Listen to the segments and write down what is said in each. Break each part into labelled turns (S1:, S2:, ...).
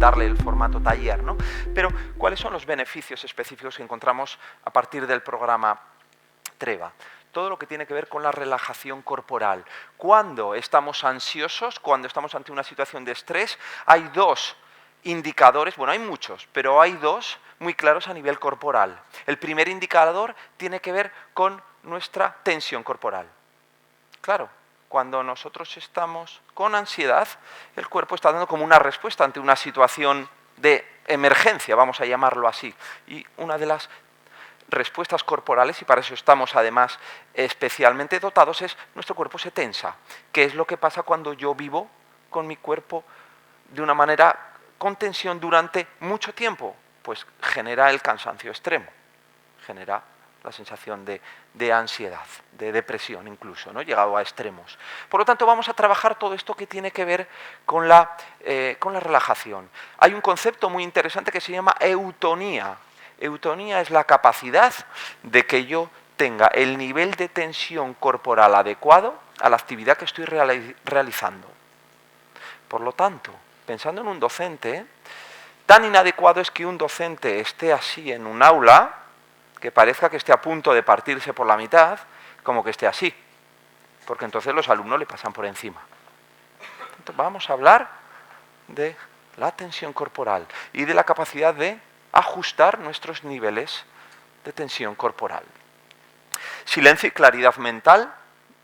S1: darle el formato taller, ¿no? Pero, ¿cuáles son los beneficios específicos que encontramos a partir del programa Treva? Todo lo que tiene que ver con la relajación corporal. Cuando estamos ansiosos, cuando estamos ante una situación de estrés, hay dos indicadores, bueno, hay muchos, pero hay dos muy claros a nivel corporal. El primer indicador tiene que ver con nuestra tensión corporal. Claro, cuando nosotros estamos con ansiedad, el cuerpo está dando como una respuesta ante una situación de emergencia, vamos a llamarlo así. Y una de las respuestas corporales, y para eso estamos además especialmente dotados, es nuestro cuerpo se tensa. ¿Qué es lo que pasa cuando yo vivo con mi cuerpo de una manera con tensión durante mucho tiempo? Pues genera el cansancio extremo, genera la sensación de ansiedad, de depresión incluso, ¿no? Llegado a extremos. Por lo tanto, vamos a trabajar todo esto que tiene que ver con la relajación. Hay un concepto muy interesante que se llama eutonía. Eutonía es la capacidad de que yo tenga el nivel de tensión corporal adecuado a la actividad que estoy realizando. Por lo tanto, pensando en un docente, tan inadecuado es que un docente esté así en un aula, que parezca que esté a punto de partirse por la mitad, como que esté así, porque entonces los alumnos le pasan por encima. Entonces, vamos a hablar de la tensión corporal y de la capacidad de ajustar nuestros niveles de tensión corporal. Silencio y claridad mental.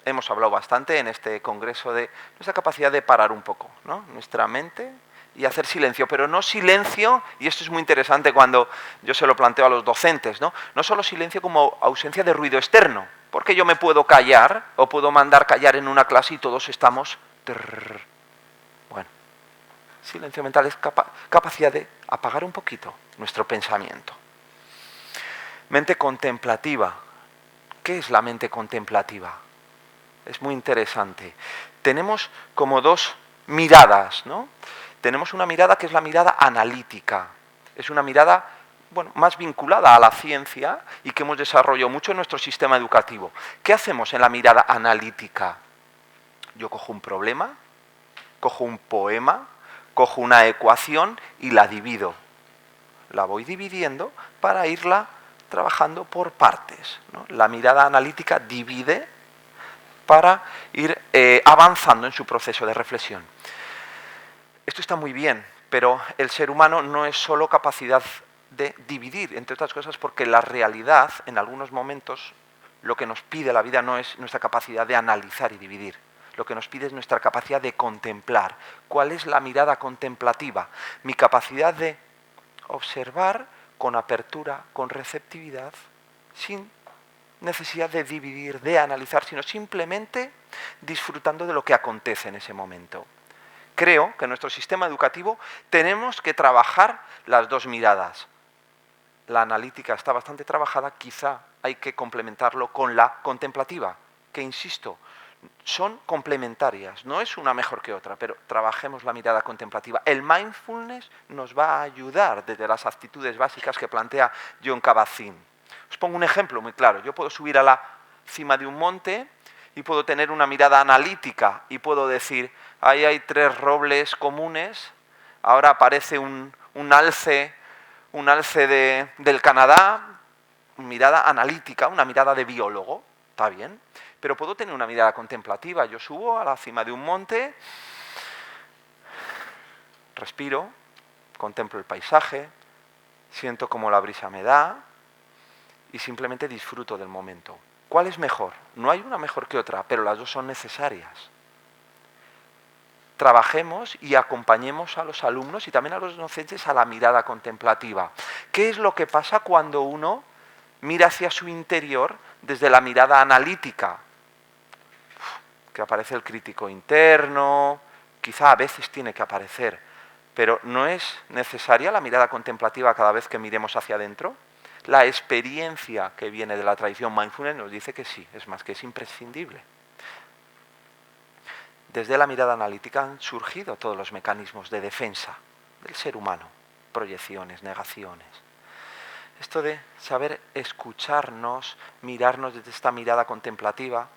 S1: Hemos hablado bastante en este congreso de nuestra capacidad de parar un poco, ¿no? Nuestra mente y hacer silencio, pero no silencio, y esto es muy interesante cuando yo se lo planteo a los docentes, ¿no? No solo silencio como ausencia de ruido externo, porque yo me puedo callar o puedo mandar callar en una clase y todos estamos... Bueno, silencio mental es capacidad de apagar un poquito nuestro pensamiento. Mente contemplativa. ¿Qué es la mente contemplativa? Es muy interesante. Tenemos como dos miradas, ¿no? Tenemos una mirada que es la mirada analítica. Es una mirada, bueno, más vinculada a la ciencia y que hemos desarrollado mucho en nuestro sistema educativo. ¿Qué hacemos en la mirada analítica? Yo cojo un problema, cojo un poema, cojo una ecuación y la divido. La voy dividiendo para irla trabajando por partes, ¿no? La mirada analítica divide para ir avanzando en su proceso de reflexión. Esto está muy bien, pero el ser humano no es solo capacidad de dividir, entre otras cosas porque la realidad, en algunos momentos, lo que nos pide la vida no es nuestra capacidad de analizar y dividir. Lo que nos pide es nuestra capacidad de contemplar. ¿Cuál es la mirada contemplativa? Mi capacidad de observar con apertura, con receptividad, sin necesidad de dividir, de analizar, sino simplemente disfrutando de lo que acontece en ese momento. Creo que en nuestro sistema educativo tenemos que trabajar las dos miradas. La analítica está bastante trabajada, quizá hay que complementarlo con la contemplativa, que insisto, son complementarias, no es una mejor que otra, pero trabajemos la mirada contemplativa. El mindfulness nos va a ayudar desde las actitudes básicas que plantea Jon Kabat-Zinn. Os pongo un ejemplo muy claro. Yo puedo subir a la cima de un monte y puedo tener una mirada analítica y puedo decir, ahí hay 3 robles comunes, ahora aparece un alce del Canadá, mirada analítica, una mirada de biólogo, está bien, pero puedo tener una mirada contemplativa. Yo subo a la cima de un monte, respiro, contemplo el paisaje, siento cómo la brisa me da y simplemente disfruto del momento. ¿Cuál es mejor? No hay una mejor que otra, pero las dos son necesarias. Trabajemos y acompañemos a los alumnos y también a los docentes a la mirada contemplativa. ¿Qué es lo que pasa cuando uno mira hacia su interior desde la mirada analítica? Que aparece el crítico interno, quizá a veces tiene que aparecer, pero ¿no es necesaria la mirada contemplativa cada vez que miremos hacia adentro? La experiencia que viene de la tradición mindfulness nos dice que sí, es más, que es imprescindible. Desde la mirada analítica han surgido todos los mecanismos de defensa del ser humano, proyecciones, negaciones. Esto de saber escucharnos, mirarnos desde esta mirada contemplativa,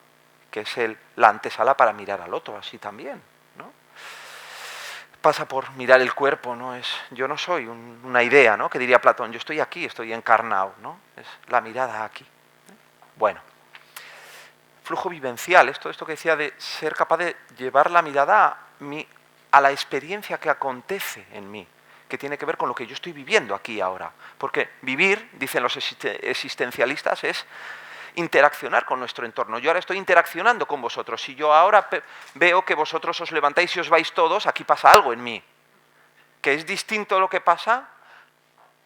S1: que es la antesala para mirar al otro, así también, ¿no? pasa por mirar el cuerpo, ¿no? Yo no soy una idea, ¿no? Que diría Platón, yo estoy aquí, estoy encarnado, ¿no? Es la mirada aquí. Bueno, flujo vivencial, esto que decía de ser capaz de llevar la mirada a la experiencia que acontece en mí, que tiene que ver con lo que yo estoy viviendo aquí y ahora. Porque vivir, dicen los existencialistas, es interaccionar con nuestro entorno. Yo ahora estoy interaccionando con vosotros. Si yo ahora veo que vosotros os levantáis y os vais todos, aquí pasa algo en mí, que es distinto a lo que pasa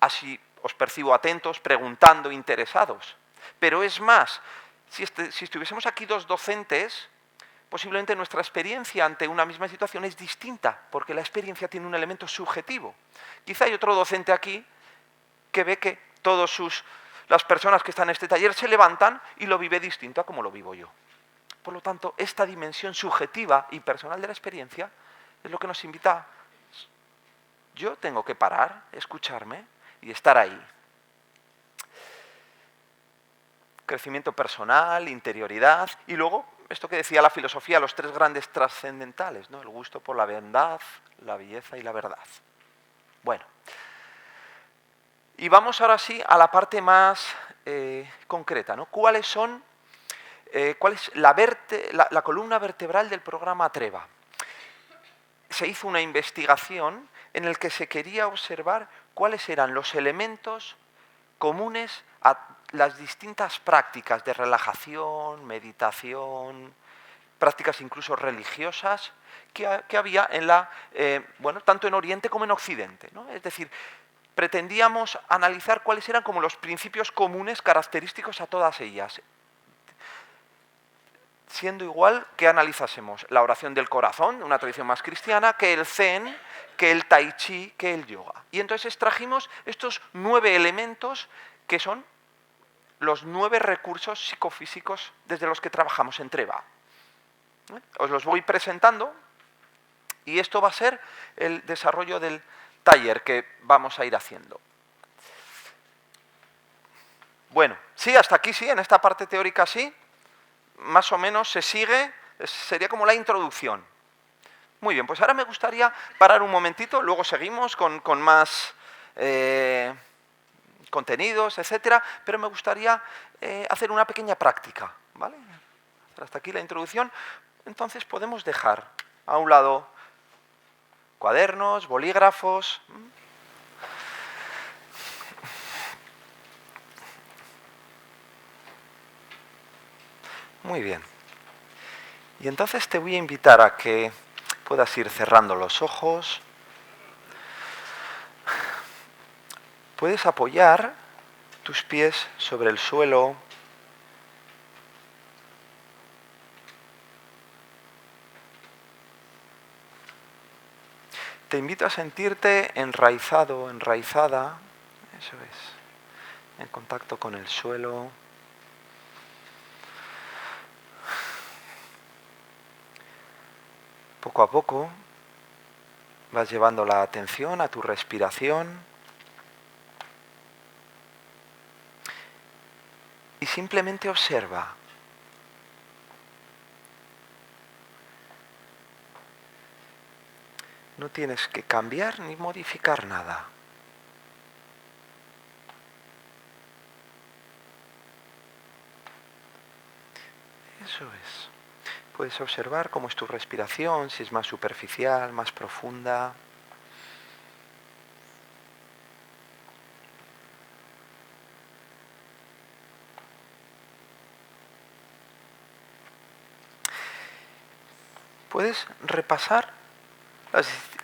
S1: así os percibo atentos, preguntando, interesados. Pero es más, si estuviésemos aquí dos docentes, posiblemente nuestra experiencia ante una misma situación es distinta, porque la experiencia tiene un elemento subjetivo. Quizá hay otro docente aquí que ve que las personas que están en este taller se levantan y lo vive distinto a como lo vivo yo. Por lo tanto, esta dimensión subjetiva y personal de la experiencia es lo que nos invita. Yo tengo que parar, escucharme y estar ahí. Crecimiento personal, interioridad y luego, esto que decía la filosofía, los tres grandes trascendentales, ¿no? El gusto por la bondad, la belleza y la verdad. Bueno, y vamos ahora sí a la parte más concreta, ¿no? ¿Cuál es la columna vertebral del programa Treva? Se hizo una investigación en la que se quería observar cuáles eran los elementos comunes a las distintas prácticas de relajación, meditación, prácticas incluso religiosas que había tanto en Oriente como en Occidente, ¿no? Es decir, pretendíamos analizar cuáles eran como los principios comunes característicos a todas ellas, siendo igual que analizásemos la oración del corazón, una tradición más cristiana, que el zen, que el tai chi, que el yoga. Y entonces extrajimos estos 9 elementos que son los 9 recursos psicofísicos desde los que trabajamos en Treva. Os los voy presentando y esto va a ser el desarrollo del taller que vamos a ir haciendo. Bueno, sí, hasta aquí sí, en esta parte teórica sí. Más o menos se sigue, sería como la introducción. Muy bien, pues ahora me gustaría parar un momentito, luego seguimos con más contenidos, etcétera, pero me gustaría hacer una pequeña práctica, ¿vale? Hasta aquí la introducción. Entonces podemos dejar a un lado cuadernos, bolígrafos. Muy bien. Y entonces te voy a invitar a que puedas ir cerrando los ojos. Puedes apoyar tus pies sobre el suelo. Te invito a sentirte enraizado, enraizada, eso es, en contacto con el suelo. Poco a poco vas llevando la atención a tu respiración y simplemente observa. No tienes que cambiar ni modificar nada. Eso es. Puedes observar cómo es tu respiración, si es más superficial, más profunda. Puedes repasar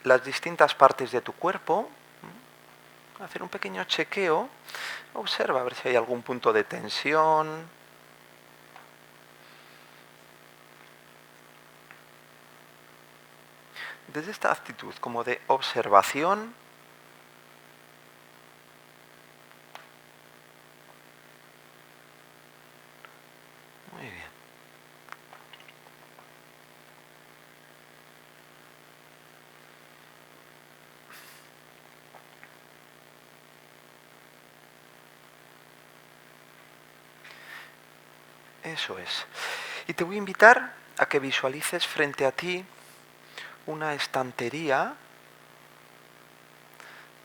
S1: las distintas partes de tu cuerpo, hacer un pequeño chequeo, observa a ver si hay algún punto de tensión. Desde esta actitud como de observación, muy bien. Eso es. Y te voy a invitar a que visualices frente a ti una estantería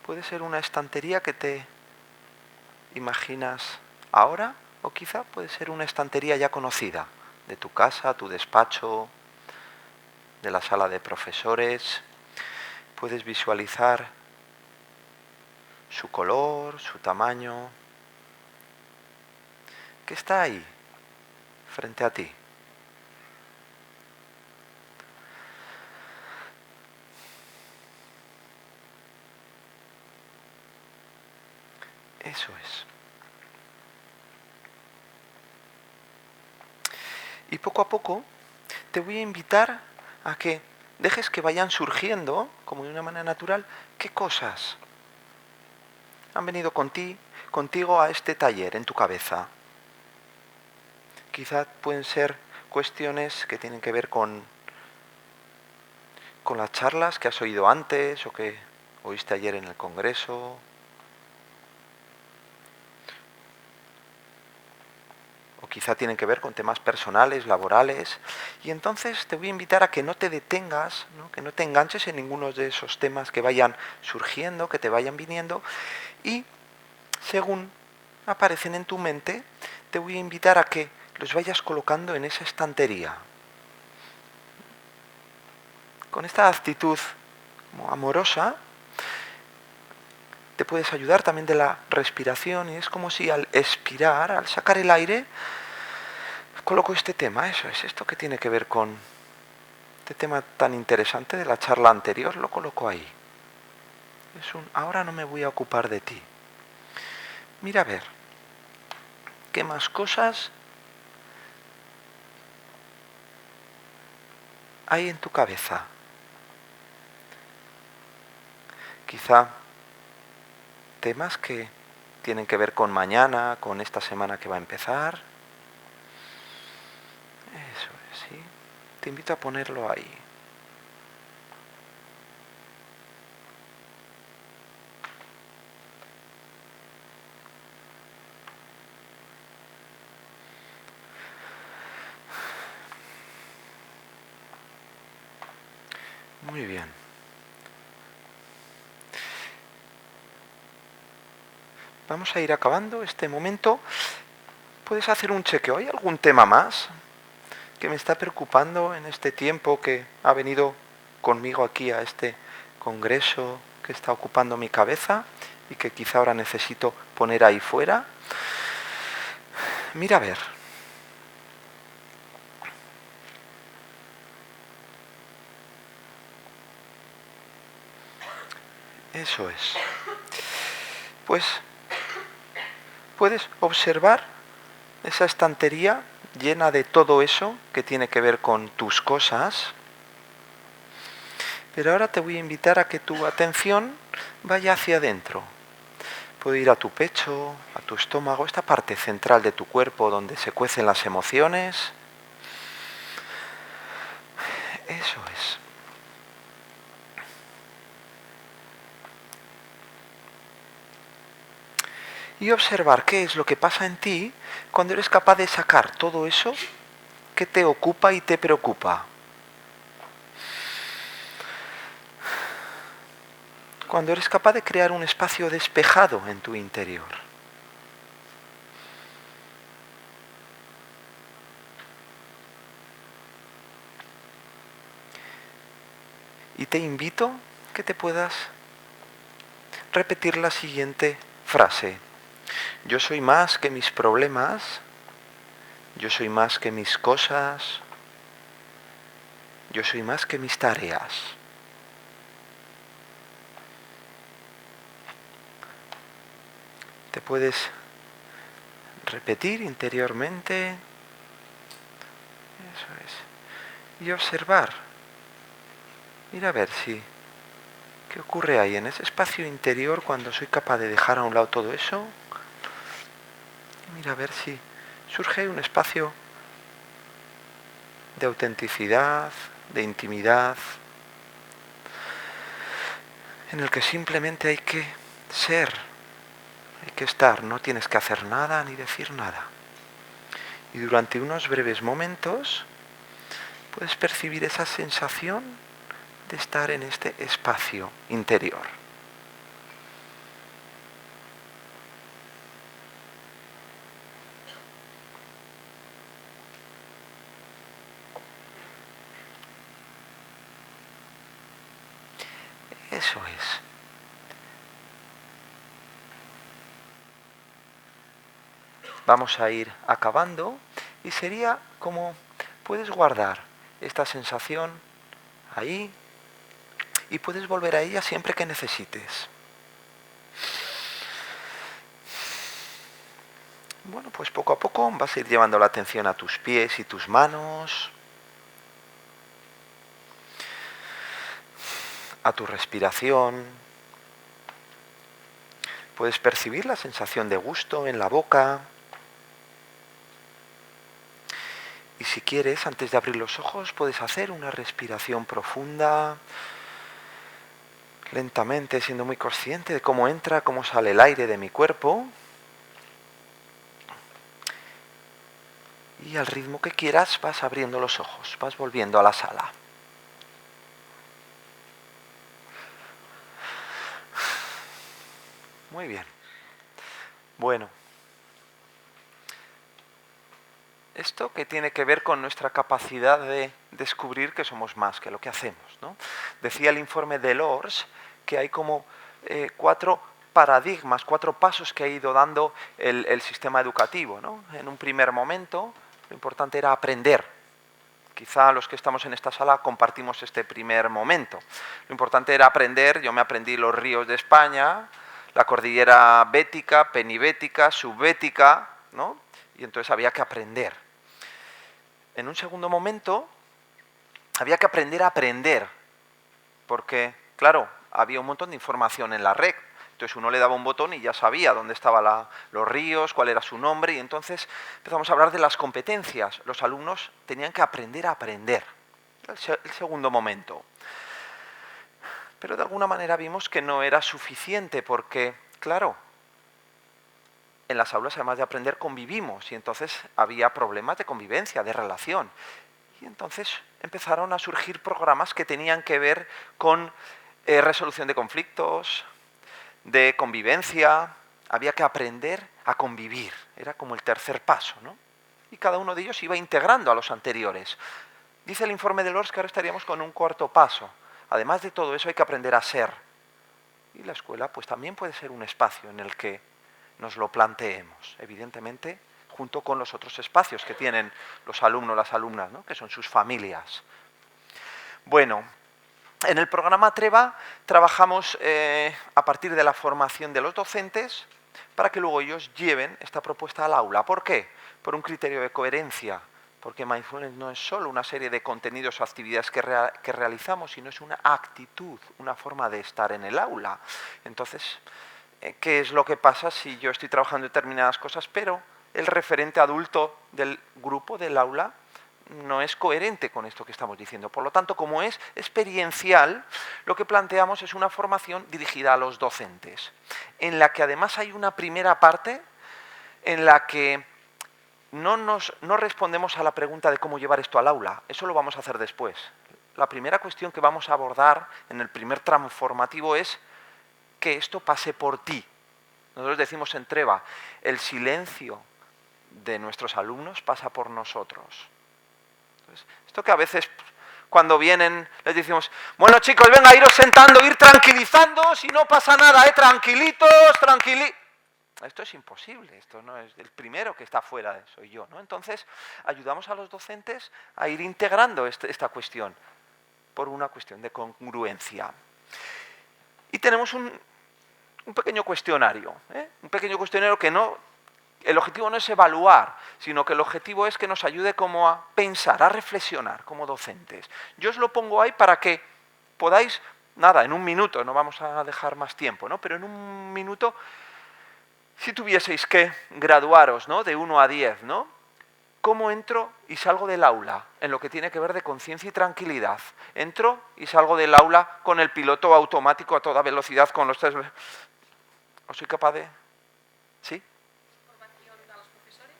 S1: Puede ser una estantería que te imaginas ahora, o quizá puede ser una estantería ya conocida, de tu casa, tu despacho, de la sala de profesores. Puedes visualizar su color, su tamaño, que está ahí, frente a ti. Eso es. Y poco a poco te voy a invitar a que dejes que vayan surgiendo, como de una manera natural, qué cosas han venido contigo a este taller en tu cabeza. Quizá pueden ser cuestiones que tienen que ver con las charlas que has oído antes o que oíste ayer en el congreso. O quizá tienen que ver con temas personales, laborales. Y entonces te voy a invitar a que no te detengas, ¿no? Que no te enganches en ninguno de esos temas que vayan surgiendo, que te vayan viniendo. Y según aparecen en tu mente, te voy a invitar a que los vayas colocando en esa estantería. Con esta actitud como amorosa, te puedes ayudar también de la respiración, y es como si al expirar, al sacar el aire, coloco este tema. Eso es, esto que tiene que ver con este tema tan interesante de la charla anterior, lo coloco ahí. Es un ahora no me voy a ocupar de ti. Mira a ver, ¿qué más cosas hay en tu cabeza? Quizá temas que tienen que ver con mañana, con esta semana que va a empezar. Eso es, sí. Te invito a ponerlo ahí. Muy bien. Vamos a ir acabando este momento. Puedes hacer un chequeo. ¿Hay algún tema más que me está preocupando en este tiempo que ha venido conmigo aquí a este congreso que está ocupando mi cabeza y que quizá ahora necesito poner ahí fuera? Mira a ver. Eso es. Pues puedes observar esa estantería llena de todo eso que tiene que ver con tus cosas. Pero ahora te voy a invitar a que tu atención vaya hacia adentro. Puede ir a tu pecho, a tu estómago, esta parte central de tu cuerpo donde se cuecen las emociones. Eso es. Y observar qué es lo que pasa en ti cuando eres capaz de sacar todo eso que te ocupa y te preocupa. Cuando eres capaz de crear un espacio despejado en tu interior. Y te invito a que te puedas repetir la siguiente frase. Yo soy más que mis problemas, yo soy más que mis cosas, yo soy más que mis tareas. Te puedes repetir interiormente. Eso es. Y observar. Mira a ver qué ocurre ahí en ese espacio interior cuando soy capaz de dejar a un lado todo eso. Mira a ver si surge un espacio de autenticidad, de intimidad, en el que simplemente hay que ser, hay que estar, no tienes que hacer nada ni decir nada. Y durante unos breves momentos puedes percibir esa sensación de estar en este espacio interior. Eso es. Vamos a ir acabando y sería como puedes guardar esta sensación ahí y puedes volver a ella siempre que necesites. Bueno, pues poco a poco vas a ir llevando la atención a tus pies y tus manos, a tu respiración. Puedes percibir la sensación de gusto en la boca. Y si quieres, antes de abrir los ojos, puedes hacer una respiración profunda, lentamente, siendo muy consciente de cómo entra, cómo sale el aire de mi cuerpo. Y al ritmo que quieras vas abriendo los ojos, vas volviendo a la sala. Muy bien. Bueno. Esto que tiene que ver con nuestra capacidad de descubrir que somos más que lo que hacemos, ¿no? Decía el informe de Delors que hay como 4 paradigmas, 4 pasos que ha ido dando el sistema educativo, ¿no? En un primer momento, lo importante era aprender. Quizá los que estamos en esta sala compartimos este primer momento. Lo importante era aprender. Yo me aprendí los ríos de España, la cordillera bética, penibética, subbética, ¿no? Y entonces había que aprender. En un segundo momento, había que aprender a aprender, porque, claro, había un montón de información en la red. Entonces uno le daba un botón y ya sabía dónde estaban los ríos, cuál era su nombre, y entonces empezamos a hablar de las competencias. Los alumnos tenían que aprender a aprender. El segundo momento. Pero de alguna manera vimos que no era suficiente, porque, claro, en las aulas, además de aprender, convivimos, y entonces había problemas de convivencia, de relación. Y entonces empezaron a surgir programas que tenían que ver con resolución de conflictos, de convivencia. Había que aprender a convivir, era como el tercer paso, ¿no? Y cada uno de ellos iba integrando a los anteriores. Dice el informe de Delors que ahora estaríamos con un cuarto paso. Además de todo eso hay que aprender a ser. Y la escuela pues también puede ser un espacio en el que nos lo planteemos, evidentemente, junto con los otros espacios que tienen los alumnos, las alumnas, ¿no? Que son sus familias. Bueno, en el programa TREVA trabajamos a partir de la formación de los docentes para que luego ellos lleven esta propuesta al aula. ¿Por qué? Por un criterio de coherencia, porque mindfulness no es solo una serie de contenidos o actividades que realizamos, sino es una actitud, una forma de estar en el aula. Entonces, ¿qué es lo que pasa si yo estoy trabajando determinadas cosas, pero el referente adulto del grupo, del aula, no es coherente con esto que estamos diciendo? Por lo tanto, como es experiencial, lo que planteamos es una formación dirigida a los docentes, en la que además hay una primera parte en la que no respondemos a la pregunta de cómo llevar esto al aula. Eso lo vamos a hacer después. La primera cuestión que vamos a abordar en el primer tramo formativo es que esto pase por ti. Nosotros decimos en TREVA, el silencio de nuestros alumnos pasa por nosotros. Entonces, esto que a veces cuando vienen les decimos, bueno chicos, venga, iros sentando, ir tranquilizando, si no pasa nada, tranquilitos, Esto es imposible, esto no es el primero que está fuera, soy yo, ¿no? Entonces, ayudamos a los docentes a ir integrando esta cuestión por una cuestión de congruencia. Y tenemos un pequeño cuestionario, un pequeño cuestionario que el objetivo no es evaluar, sino que el objetivo es que nos ayude como a pensar, a reflexionar como docentes. Yo os lo pongo ahí para que podáis, nada, en un minuto, no vamos a dejar más tiempo, ¿no? Pero en un minuto, si tuvieseis que graduaros, ¿no? De 1 a 10, ¿no? ¿Cómo entro y salgo del aula en lo que tiene que ver de conciencia y tranquilidad? Entro y salgo del aula con el piloto automático a toda velocidad, con los 3... ¿O soy capaz de...? ¿Sí? ¿Formación a los profesores?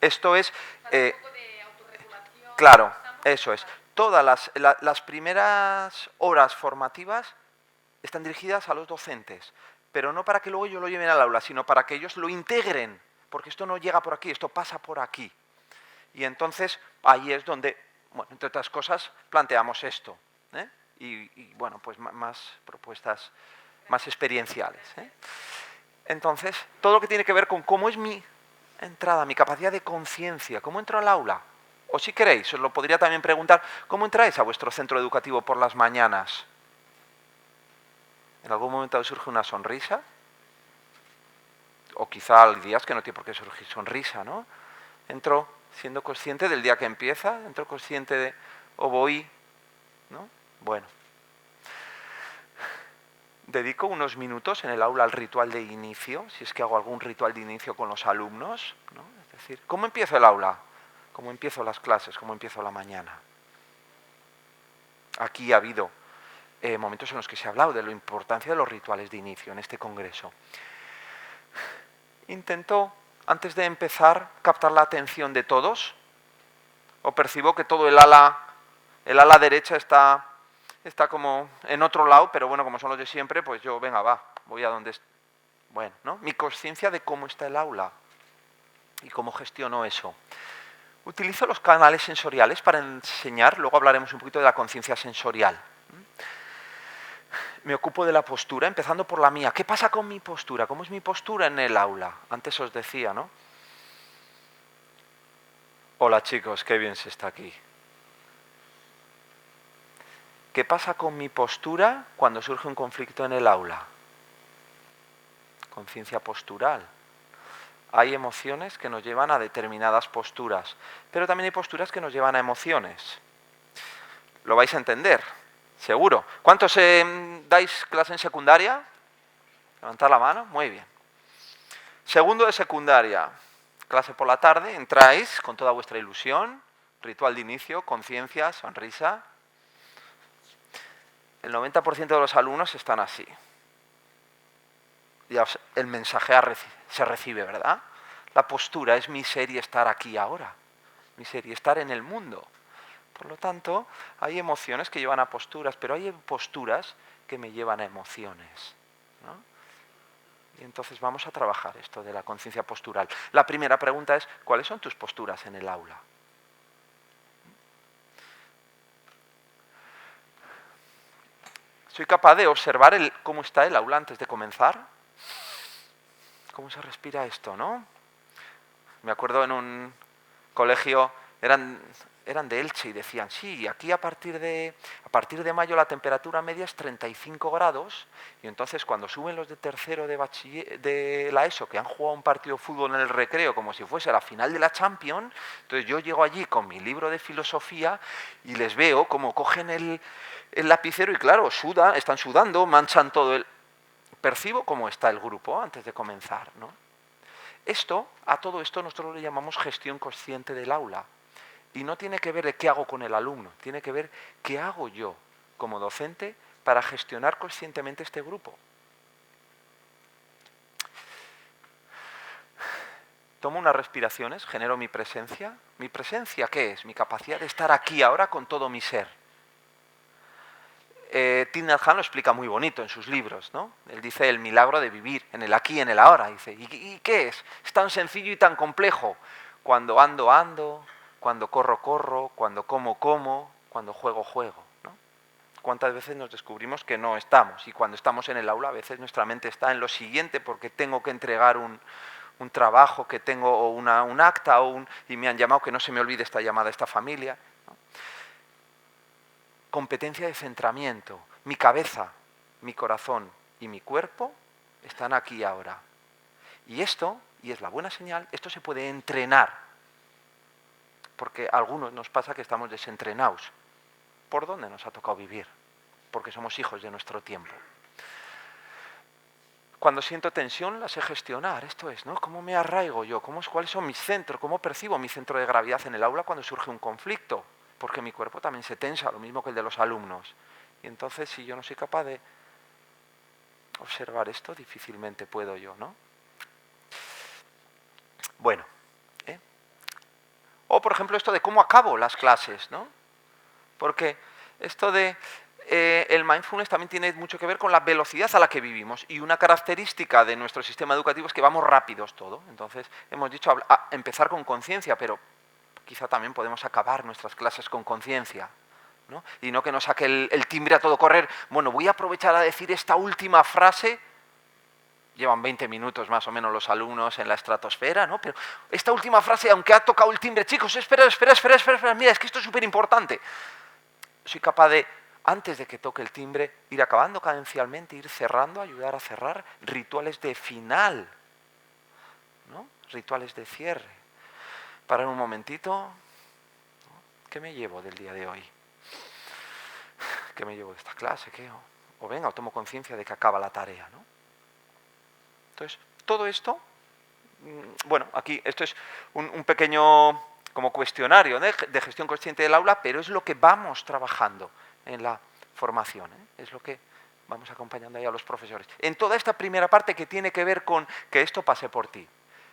S1: Esto es... un poco de autorregulación. Claro, eso es. Todas las primeras horas formativas están dirigidas a los docentes, pero no para que luego ellos lo lleven al aula, sino para que ellos lo integren, porque esto no llega por aquí, esto pasa por aquí. Y entonces ahí es donde, bueno, entre otras cosas, planteamos esto, y bueno, pues más propuestas más experienciales, ¿eh? Entonces, todo lo que tiene que ver con cómo es mi entrada, mi capacidad de conciencia, cómo entro al aula. O si queréis, os lo podría también preguntar, ¿cómo entráis a vuestro centro educativo por las mañanas? ¿En algún momento os surge una sonrisa? O quizá hay días que no tiene por qué surgir sonrisa, ¿no? Entro siendo consciente del día que empieza, entro consciente de, o voy, ¿no? Bueno. Dedico unos minutos en el aula al ritual de inicio, si es que hago algún ritual de inicio con los alumnos, ¿no? Es decir, ¿cómo empiezo el aula? ¿Cómo empiezo las clases? ¿Cómo empiezo la mañana? Aquí ha habido momentos en los que se ha hablado de la importancia de los rituales de inicio en este congreso. Intento, antes de empezar, captar la atención de todos, o percibo que todo el ala derecha está como en otro lado, pero bueno, como son los de siempre, pues yo, venga, va, voy a donde... Bueno, ¿no? Mi conciencia de cómo está el aula y cómo gestiono eso. Utilizo los canales sensoriales para enseñar, luego hablaremos un poquito de la conciencia sensorial. Me ocupo de la postura, empezando por la mía. ¿Qué pasa con mi postura? ¿Cómo es mi postura en el aula? Antes os decía, ¿no? Hola chicos, qué bien se está aquí. ¿Qué pasa con mi postura cuando surge un conflicto en el aula? Conciencia postural. Hay emociones que nos llevan a determinadas posturas, pero también hay posturas que nos llevan a emociones. Lo vais a entender, seguro. ¿Cuántos dais clase en secundaria? Levantad la mano, muy bien. Segundo de secundaria, clase por la tarde, entráis con toda vuestra ilusión, ritual de inicio, conciencia, sonrisa. El 90% de los alumnos están así. Ya el mensaje se recibe, ¿verdad? La postura es mi ser y estar aquí ahora. Mi ser y estar en el mundo. Por lo tanto, hay emociones que llevan a posturas, pero hay posturas que me llevan a emociones, ¿no? Y entonces vamos a trabajar esto de la conciencia postural. La primera pregunta es, ¿cuáles son tus posturas en el aula? ¿Soy capaz de observar cómo está el aula antes de comenzar? ¿Cómo se respira esto, no? Me acuerdo en un colegio, eran de Elche y decían, sí, aquí a partir de mayo la temperatura media es 35 grados y entonces cuando suben los de tercero de la ESO que han jugado un partido de fútbol en el recreo como si fuese la final de la Champions, entonces yo llego allí con mi libro de filosofía y les veo como cogen el lapicero y claro, están sudando, manchan todo el... Percibo cómo está el grupo antes de comenzar, ¿no? A todo esto nosotros le llamamos gestión consciente del aula. Y no tiene que ver de qué hago con el alumno, tiene que ver qué hago yo como docente para gestionar conscientemente este grupo. Tomo unas respiraciones, genero mi presencia. ¿Mi presencia qué es? Mi capacidad de estar aquí ahora con todo mi ser. Thich Nhat Hanh lo explica muy bonito en sus libros, ¿no? Él dice el milagro de vivir en el aquí y en el ahora. Dice, ¿y qué es? Es tan sencillo y tan complejo. Cuando ando, ando. Cuando corro, corro. Cuando como, como. Cuando juego, juego, ¿no? ¿Cuántas veces nos descubrimos que no estamos? Y cuando estamos en el aula, a veces nuestra mente está en lo siguiente porque tengo que entregar un trabajo que tengo, o un acta, y me han llamado, que no se me olvide esta llamada, esta familia, ¿no? Competencia de centramiento. Mi cabeza, mi corazón y mi cuerpo están aquí ahora. Y esto, y es la buena señal, esto se puede entrenar. Porque a algunos nos pasa que estamos desentrenados. ¿Por dónde nos ha tocado vivir? Porque somos hijos de nuestro tiempo. Cuando siento tensión la sé gestionar, esto es, ¿no? ¿Cómo me arraigo yo? ¿Cuáles son mis centros? ¿Cómo percibo mi centro de gravedad en el aula cuando surge un conflicto? Porque mi cuerpo también se tensa, lo mismo que el de los alumnos. Y entonces, si yo no soy capaz de observar esto, difícilmente puedo yo, ¿no? Bueno, o por ejemplo esto de cómo acabo las clases, ¿no? Porque esto de el mindfulness también tiene mucho que ver con la velocidad a la que vivimos, y una característica de nuestro sistema educativo es que vamos rápidos todo. Entonces hemos dicho empezar con conciencia, pero quizá también podemos acabar nuestras clases con conciencia, ¿no? Y no que nos saque el timbre a todo correr. Bueno, voy a aprovechar a decir esta última frase. Llevan 20 minutos más o menos los alumnos en la estratosfera, ¿no? Pero esta última frase, aunque ha tocado el timbre, chicos, espera, mira, es que esto es súper importante. Soy capaz de, antes de que toque el timbre, ir acabando cadencialmente, ir cerrando, ayudar a cerrar rituales de final, ¿no? Rituales de cierre. Parar un momentito, ¿no? ¿Qué me llevo del día de hoy? ¿Qué me llevo de esta clase? ¿Qué? O venga, o tomo conciencia de que acaba la tarea, ¿no? Entonces, todo esto, bueno, aquí esto es un pequeño como cuestionario, ¿no?, de gestión consciente del aula, pero es lo que vamos trabajando en la formación, ¿eh? Es lo que vamos acompañando ahí a los profesores. En toda esta primera parte que tiene que ver con que esto pase por ti,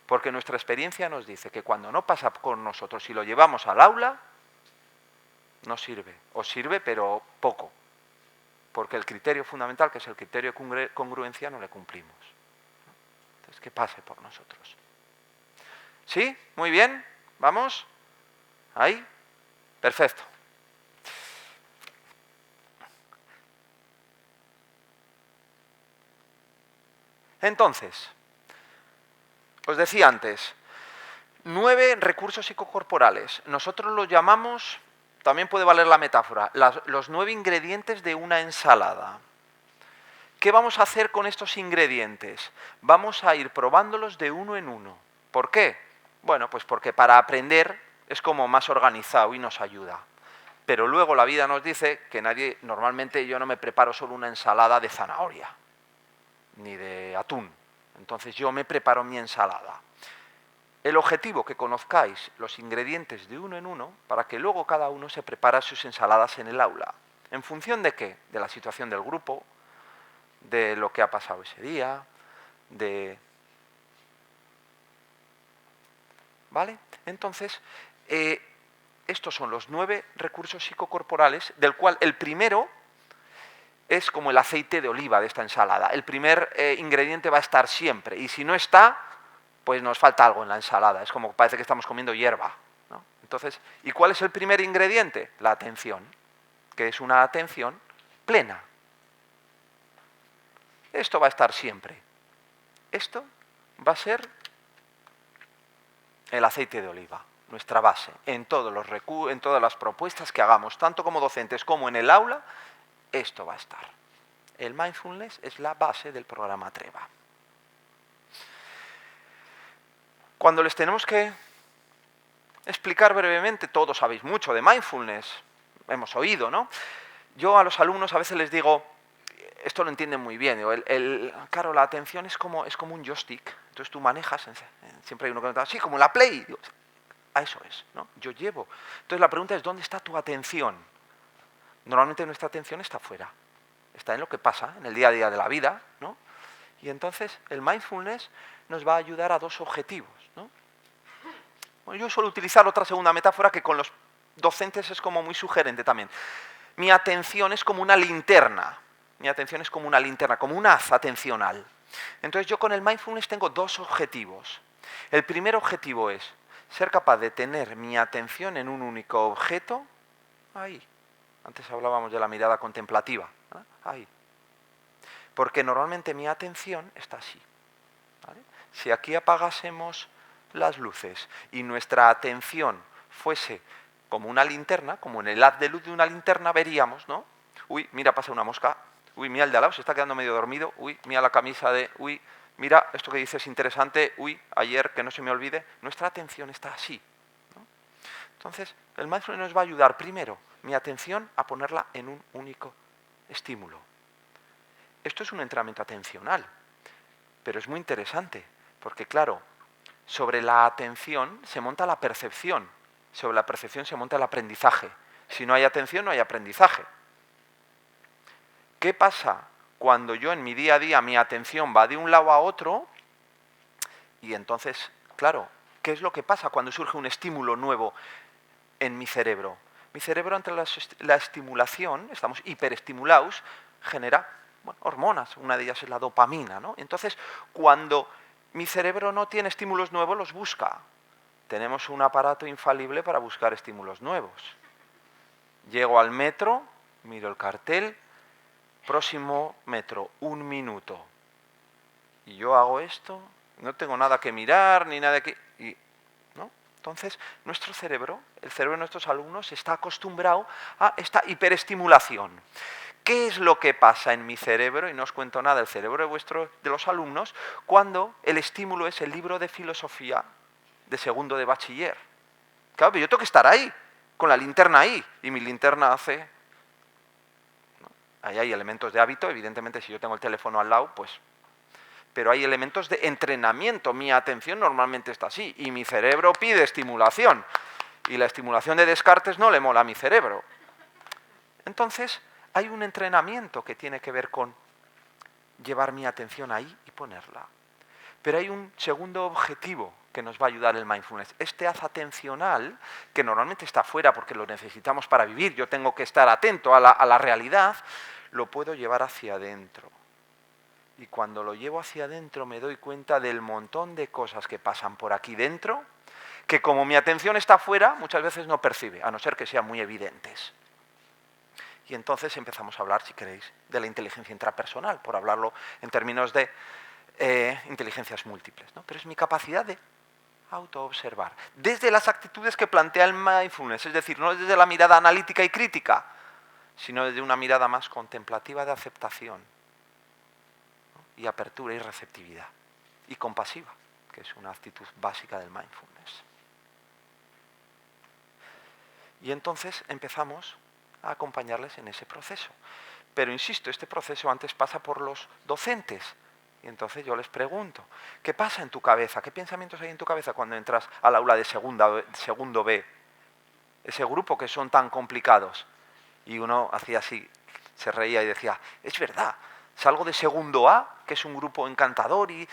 S1: porque nuestra experiencia nos dice que cuando no pasa con nosotros y lo llevamos al aula, no sirve, o sirve pero poco, porque el criterio fundamental, que es el criterio de congruencia, no le cumplimos. Entonces, que pase por nosotros. ¿Sí? Muy bien. ¿Vamos? ¿Ahí? Perfecto. Entonces, os decía antes, 9 recursos psicocorporales. Nosotros los llamamos, también puede valer la metáfora, los 9 ingredientes de una ensalada. ¿Qué vamos a hacer con estos ingredientes? Vamos a ir probándolos de uno en uno. ¿Por qué? Bueno, pues porque para aprender es como más organizado y nos ayuda. Pero luego la vida nos dice que normalmente yo no me preparo solo una ensalada de zanahoria, ni de atún. Entonces yo me preparo mi ensalada. El objetivo, que conozcáis los ingredientes de uno en uno, para que luego cada uno se prepare sus ensaladas en el aula. ¿En función de qué? De la situación del grupo, de lo que ha pasado ese día, ¿Vale? Entonces, estos son los 9 recursos psicocorporales, del cual el primero es como el aceite de oliva de esta ensalada. El primer ingrediente va a estar siempre, y si no está, pues nos falta algo en la ensalada. Es como parece que estamos comiendo hierba, ¿no? Entonces, ¿y cuál es el primer ingrediente? La atención, que es una atención plena. Esto va a estar siempre. Esto va a ser el aceite de oliva, nuestra base, en todas las propuestas que hagamos, tanto como docentes como en el aula, esto va a estar. El mindfulness es la base del programa TREVA. Cuando les tenemos que explicar brevemente, todos sabéis mucho de mindfulness, hemos oído, ¿no? Yo a los alumnos a veces les digo, esto lo entienden muy bien, digo, claro, la atención es como un joystick, entonces tú manejas, siempre hay uno que me dice, sí, como la Play, digo, a eso es, ¿no? Yo llevo. Entonces la pregunta es, ¿dónde está tu atención? Normalmente nuestra atención está fuera, está en lo que pasa, en el día a día de la vida, ¿no? Y entonces el mindfulness nos va a ayudar a 2 objetivos, ¿no? Bueno, yo suelo utilizar otra segunda metáfora que con los docentes es como muy sugerente también. Mi atención es como una linterna. Mi atención es como una linterna, como un haz atencional. Entonces yo con el mindfulness tengo 2 objetivos. El primer objetivo es ser capaz de tener mi atención en un único objeto, ahí. Antes hablábamos de la mirada contemplativa, ¿no? Ahí. Porque normalmente mi atención está así, ¿vale? Si aquí apagásemos las luces y nuestra atención fuese como una linterna, como en el haz de luz de una linterna, veríamos, ¿no? Uy, mira, pasa una mosca. Uy, mira el de al lado, se está quedando medio dormido. Uy, mira la camisa de... Uy, mira, esto que dices es interesante. Uy, ayer, que no se me olvide. Nuestra atención está así, ¿no? Entonces, el mindfulness nos va a ayudar, primero, mi atención a ponerla en un único estímulo. Esto es un entrenamiento atencional, pero es muy interesante, porque claro, sobre la atención se monta la percepción, sobre la percepción se monta el aprendizaje. Si no hay atención, no hay aprendizaje. ¿Qué pasa cuando yo en mi día a día mi atención va de un lado a otro? Y entonces, claro, ¿qué es lo que pasa cuando surge un estímulo nuevo en mi cerebro? Mi cerebro, ante la estimulación, estamos hiperestimulados, genera hormonas, una de ellas es la dopamina, ¿no? Entonces, cuando mi cerebro no tiene estímulos nuevos, los busca. Tenemos un aparato infalible para buscar estímulos nuevos. Llego al metro, miro el cartel, próximo metro, 1 minuto. Y yo hago esto, no tengo nada que mirar, ni nada que... ¿no? Entonces, nuestro cerebro, el cerebro de nuestros alumnos, está acostumbrado a esta hiperestimulación. ¿Qué es lo que pasa en mi cerebro? Y no os cuento nada del cerebro de los alumnos, cuando el estímulo es el libro de filosofía de segundo de bachiller. Claro, pero yo tengo que estar ahí, con la linterna ahí, y mi linterna hace... ¿no? Ahí hay elementos de hábito, evidentemente si yo tengo el teléfono al lado, pues... Pero hay elementos de entrenamiento, mi atención normalmente está así, y mi cerebro pide estimulación, y la estimulación de Descartes no le mola a mi cerebro. Entonces, hay un entrenamiento que tiene que ver con llevar mi atención ahí y ponerla. Pero hay un segundo objetivo que nos va a ayudar el mindfulness. Este haz atencional, que normalmente está fuera porque lo necesitamos para vivir, yo tengo que estar atento a la realidad, lo puedo llevar hacia adentro. Y cuando lo llevo hacia adentro me doy cuenta del montón de cosas que pasan por aquí dentro, que como mi atención está fuera, muchas veces no percibe, a no ser que sean muy evidentes. Y entonces empezamos a hablar, si queréis, de la inteligencia intrapersonal, por hablarlo en términos de inteligencias múltiples, ¿no? Pero es mi capacidad de autoobservar, desde las actitudes que plantea el mindfulness, es decir, no desde la mirada analítica y crítica, sino desde una mirada más contemplativa de aceptación, ¿no? Y apertura y receptividad, y compasiva, que es una actitud básica del mindfulness. Y entonces empezamos a acompañarles en ese proceso. Pero insisto, este proceso antes pasa por los docentes. Y entonces yo les pregunto, ¿qué pasa en tu cabeza? ¿Qué pensamientos hay en tu cabeza cuando entras al aula de segundo B? Ese grupo que son tan complicados. Y uno hacía así, se reía y decía, es verdad, salgo de segundo A, que es un grupo encantador, y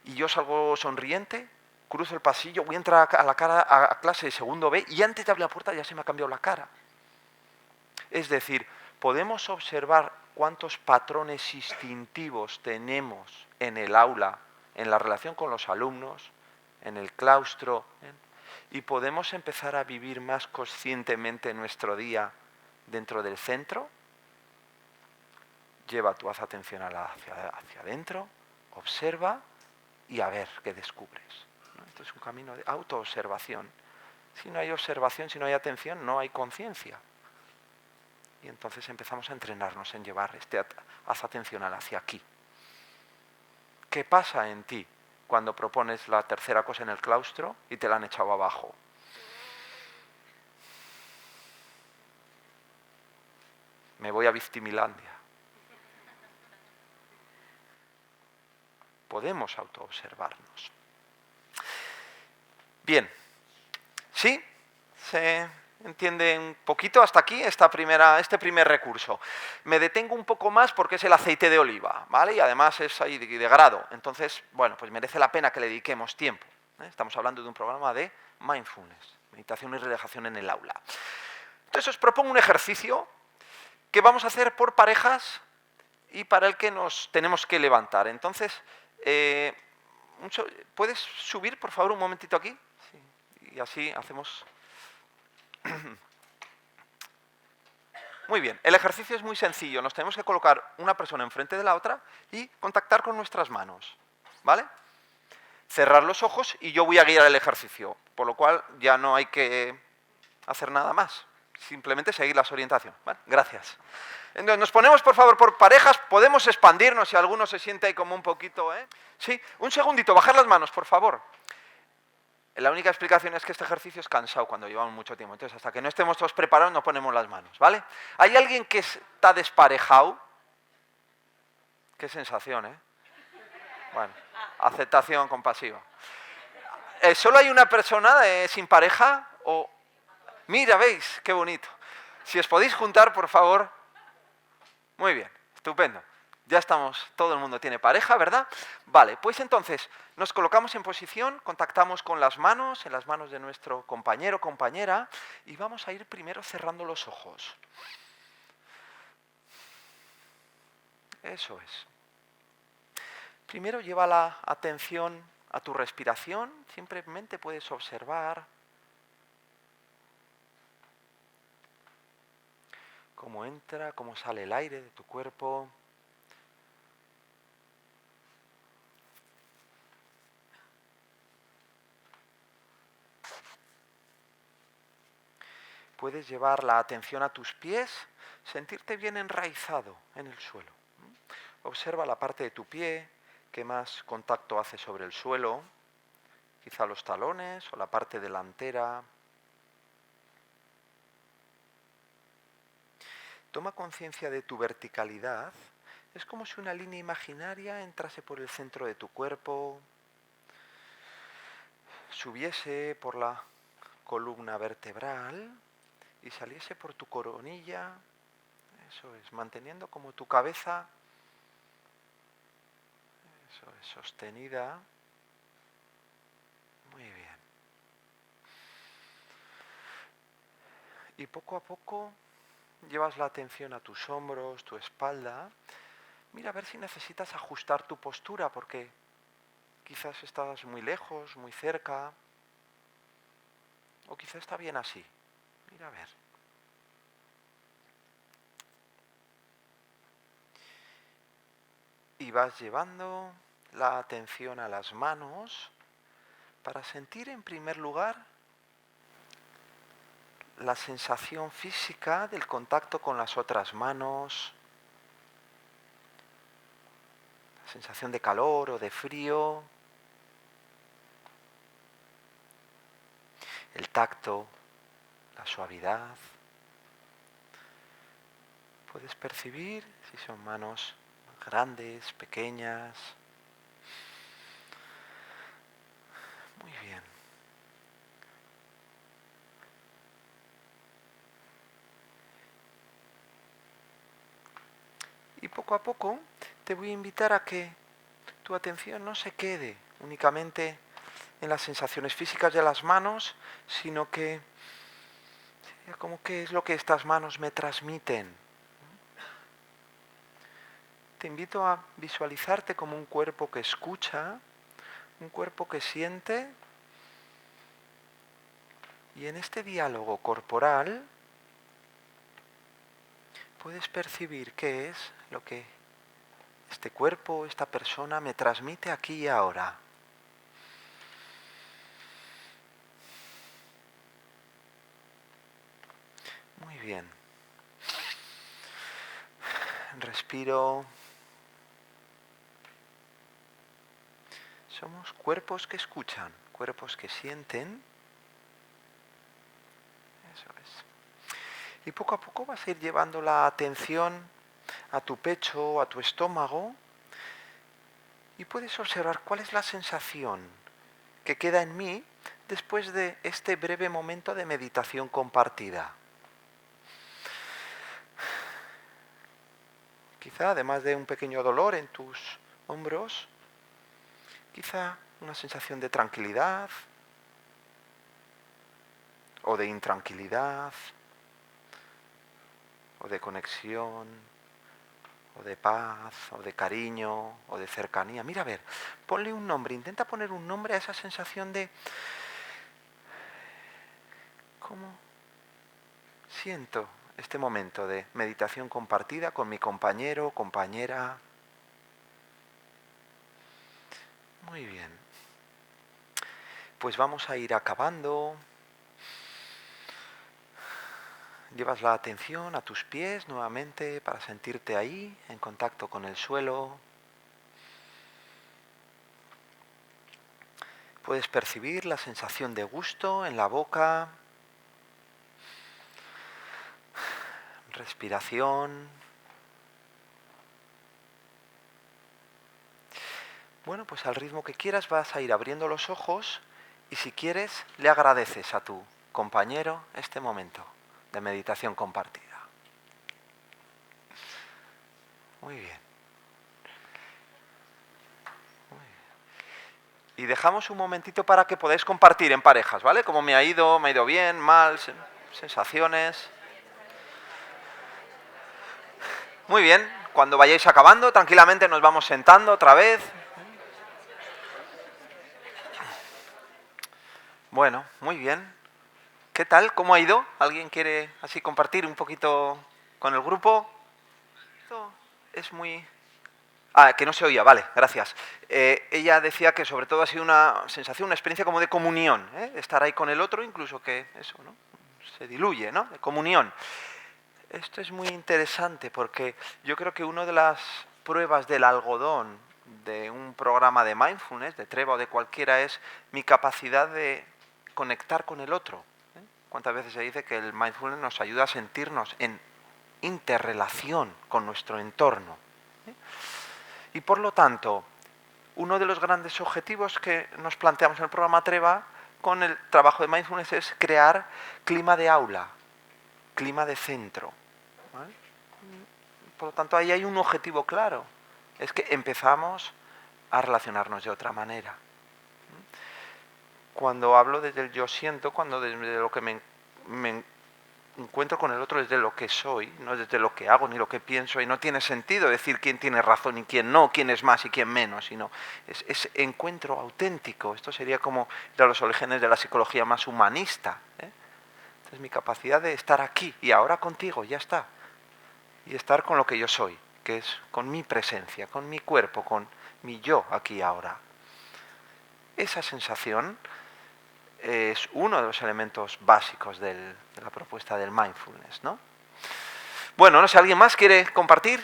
S1: yo salgo sonriente, cruzo el pasillo, voy a entrar a clase de segundo B, y antes de abrir la puerta ya se me ha cambiado la cara. Es decir, podemos observar cuántos patrones instintivos tenemos en el aula, en la relación con los alumnos, en el claustro, y podemos empezar a vivir más conscientemente nuestro día dentro del centro. Lleva tu haz atencional hacia adentro, observa y a ver qué descubres, ¿no? Esto es un camino de autoobservación. Si no hay observación, si no hay atención, no hay conciencia. Y entonces empezamos a entrenarnos en llevar este haz atencional hacia aquí. ¿Qué pasa en ti cuando propones la tercera cosa en el claustro y te la han echado abajo? Me voy a Victimilandia. Podemos autoobservarnos. Bien, ¿sí? ¿Se entiende un poquito hasta aquí este primer recurso? Me detengo un poco más porque es el aceite de oliva, ¿vale? Y además es ahí de grado. Entonces, bueno, pues merece la pena que le dediquemos tiempo, ¿eh? Estamos hablando de un programa de mindfulness, meditación y relajación en el aula. Entonces os propongo un ejercicio que vamos a hacer por parejas y para el que nos tenemos que levantar. Entonces, ¿puedes subir, por favor, un momentito aquí? Sí. Y así hacemos... Muy bien, el ejercicio es muy sencillo. Nos tenemos que colocar una persona enfrente de la otra y contactar con nuestras manos, ¿vale? Cerrar los ojos y yo voy a guiar el ejercicio, por lo cual ya no hay que hacer nada más. Simplemente seguir las orientaciones. ¿Vale? Gracias. Entonces, nos ponemos, por favor, por parejas. Podemos expandirnos si alguno se siente ahí como un poquito, ¿eh? Sí, un segundito, bajar las manos, por favor. La única explicación es que este ejercicio es cansado cuando llevamos mucho tiempo. Entonces, hasta que no estemos todos preparados, no ponemos las manos, ¿vale? ¿Hay alguien que está desparejado? Qué sensación, ¿eh? Bueno, aceptación compasiva. ¿Solo hay una persona sin pareja? O... Mira, ¿veis? Qué bonito. Si os podéis juntar, por favor. Muy bien, estupendo. Ya estamos, todo el mundo tiene pareja, ¿verdad? Vale, pues entonces nos colocamos en posición, contactamos con las manos, en las manos de nuestro compañero o compañera, y vamos a ir primero cerrando los ojos. Eso es. Primero lleva la atención a tu respiración, simplemente puedes observar cómo entra, cómo sale el aire de tu cuerpo. Puedes llevar la atención a tus pies, sentirte bien enraizado en el suelo. Observa la parte de tu pie que más contacto hace sobre el suelo, quizá los talones o la parte delantera. Toma conciencia de tu verticalidad. Es como si una línea imaginaria entrase por el centro de tu cuerpo, subiese por la columna vertebral y saliese por tu coronilla. Eso es, manteniendo como tu cabeza, eso es, sostenida. Muy bien. Y poco a poco llevas la atención a tus hombros, tu espalda. Mira a ver si necesitas ajustar tu postura porque quizás estás muy lejos, muy cerca. O quizás está bien así. Mira a ver. Y vas llevando la atención a las manos para sentir en primer lugar la sensación física del contacto con las otras manos, la sensación de calor o de frío, el tacto, la suavidad. Puedes percibir si son manos grandes, pequeñas. Muy bien. Y poco a poco te voy a invitar a que tu atención no se quede únicamente en las sensaciones físicas de las manos, sino que sea como qué es lo que estas manos me transmiten. Te invito a visualizarte como un cuerpo que escucha, un cuerpo que siente, y en este diálogo corporal puedes percibir qué es lo que este cuerpo, esta persona me transmite aquí y ahora. Muy bien. Respiro. Somos cuerpos que escuchan, cuerpos que sienten. Eso es. Y poco a poco vas a ir llevando la atención a tu pecho, a tu estómago, y puedes observar cuál es la sensación que queda en mí después de este breve momento de meditación compartida. Quizá, además de un pequeño dolor en tus hombros, quizá una sensación de tranquilidad o de intranquilidad o de conexión o de paz o de cariño o de cercanía. Mira, a ver, ponle un nombre, intenta poner un nombre a esa sensación de cómo siento este momento de meditación compartida con mi compañero, compañera. Muy bien. Pues vamos a ir acabando. Llevas la atención a tus pies nuevamente para sentirte ahí, en contacto con el suelo. Puedes percibir la sensación de gusto en la boca, respiración. Bueno, pues al ritmo que quieras vas a ir abriendo los ojos y si quieres le agradeces a tu compañero este momento de meditación compartida. Muy bien. Muy bien. Y dejamos un momentito para que podáis compartir en parejas, ¿vale? Cómo me ha ido bien, mal, sensaciones. Muy bien, cuando vayáis acabando, tranquilamente nos vamos sentando otra vez. Bueno, muy bien. ¿Qué tal? ¿Cómo ha ido? ¿Alguien quiere así compartir un poquito Con el grupo... Esto es muy... Ah, que no se oía, vale, gracias. Ella decía que sobre todo ha sido una sensación, una experiencia como de comunión, ¿eh? Estar ahí con el otro, incluso que eso, ¿no? Se diluye, ¿no? De comunión. Esto es muy interesante porque yo creo que una de las pruebas del algodón de un programa de mindfulness, de Treva o de cualquiera, es mi capacidad de conectar con el otro. ¿Eh? ¿Cuántas veces se dice que el mindfulness nos ayuda a sentirnos en interrelación con nuestro entorno? ¿Eh? Y por lo tanto, uno de los grandes objetivos que nos planteamos en el programa Treva con el trabajo de mindfulness es crear clima de aula, clima de centro. ¿Vale? Por lo tanto, ahí hay un objetivo claro, es que empezamos a relacionarnos de otra manera. Cuando hablo desde el yo siento, cuando desde lo que me encuentro con el otro desde lo que soy, no desde lo que hago ni lo que pienso, y no tiene sentido decir quién tiene razón y quién no, quién es más y quién menos, sino es encuentro auténtico. Esto sería como de los orígenes de la psicología más humanista. Entonces mi capacidad de estar aquí y ahora contigo, ya está. Y estar con lo que yo soy, que es con mi presencia, con mi cuerpo, con mi yo aquí y ahora. Esa sensación es uno de los elementos básicos de la propuesta del mindfulness, ¿no? Bueno, no sé, ¿alguien más quiere compartir?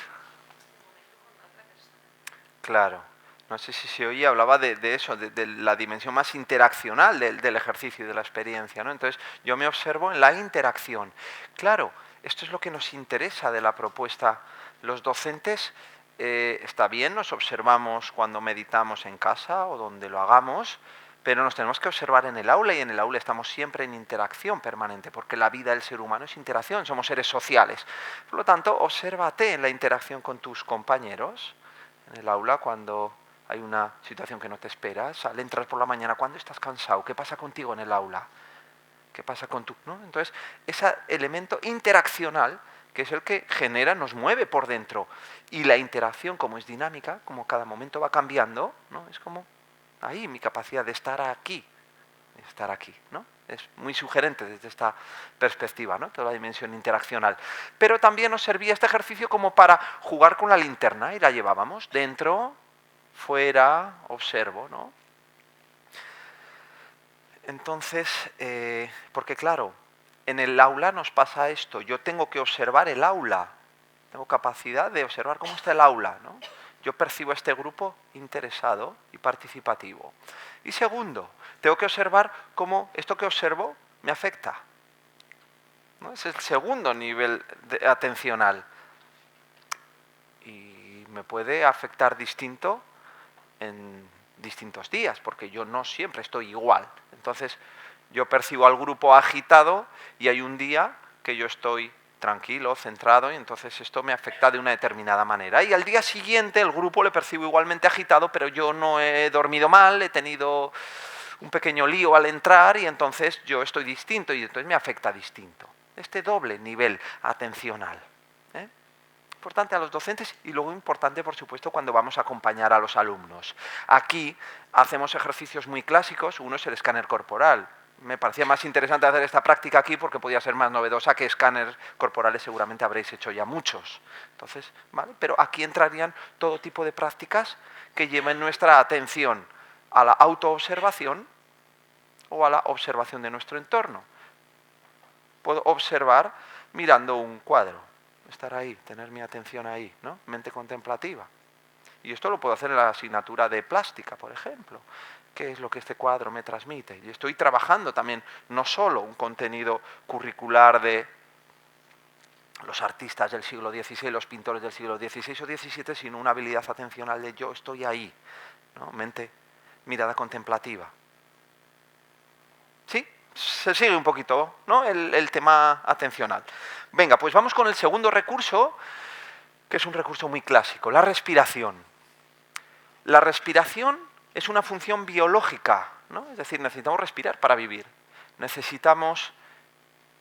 S1: Claro. No sé si se oía, hablaba de eso, de la dimensión más interaccional del ejercicio y de la experiencia, ¿no? Entonces, yo me observo en la interacción. Claro, esto es lo que nos interesa de la propuesta. Los docentes, está bien, nos observamos cuando meditamos en casa o donde lo hagamos, pero nos tenemos que observar en el aula, y en el aula estamos siempre en interacción permanente, porque la vida del ser humano es interacción, somos seres sociales. Por lo tanto, obsérvate en la interacción con tus compañeros, en el aula cuando hay una situación que no te esperas, al entrar por la mañana, cuando estás cansado, ¿qué pasa contigo en el aula? ¿Qué pasa con tú? ¿No? Entonces, ese elemento interaccional, que es el que genera, nos mueve por dentro. Y la interacción, como es dinámica, como cada momento va cambiando, ¿no? Es como ahí mi capacidad de estar aquí, ¿no? Es muy sugerente desde esta perspectiva, ¿no? Toda la dimensión interaccional. Pero también nos servía este ejercicio como para jugar con la linterna, y la llevábamos dentro, fuera, observo, ¿no? Entonces, porque claro, en el aula nos pasa esto, yo tengo que observar el aula, tengo capacidad de observar cómo está el aula, ¿no? Yo percibo a este grupo interesado y participativo. Y segundo, tengo que observar cómo esto que observo me afecta, ¿no? Es el segundo nivel atencional. Y me puede afectar distinto en distintos días, porque yo no siempre estoy igual. Entonces, yo percibo al grupo agitado y hay un día que yo estoy tranquilo, centrado, y entonces esto me afecta de una determinada manera. Y al día siguiente el grupo le percibo igualmente agitado, pero yo no he dormido mal, he tenido un pequeño lío al entrar y entonces yo estoy distinto y entonces me afecta distinto. Este doble nivel atencional. Importante a los docentes y luego importante, por supuesto, cuando vamos a acompañar a los alumnos. Aquí hacemos ejercicios muy clásicos. Uno es el escáner corporal. Me parecía más interesante hacer esta práctica aquí porque podía ser más novedosa, que escáneres corporales seguramente habréis hecho ya muchos. Entonces, ¿vale? Pero aquí entrarían todo tipo de prácticas que lleven nuestra atención a la autoobservación o a la observación de nuestro entorno. Puedo observar mirando un cuadro. Estar ahí, tener mi atención ahí, ¿no? Mente contemplativa. Y esto lo puedo hacer en la asignatura de plástica, por ejemplo. ¿Qué es lo que este cuadro me transmite? Y estoy trabajando también no solo un contenido curricular de los artistas del siglo XVI, los pintores del siglo XVI o XVII, sino una habilidad atencional de yo estoy ahí, ¿no? Mente, mirada contemplativa. ¿Sí? Se sigue un poquito, ¿no? el tema atencional. Venga, pues vamos con el segundo recurso, que es un recurso muy clásico, la respiración. La respiración es una función biológica, ¿no? Es decir, necesitamos respirar para vivir. Necesitamos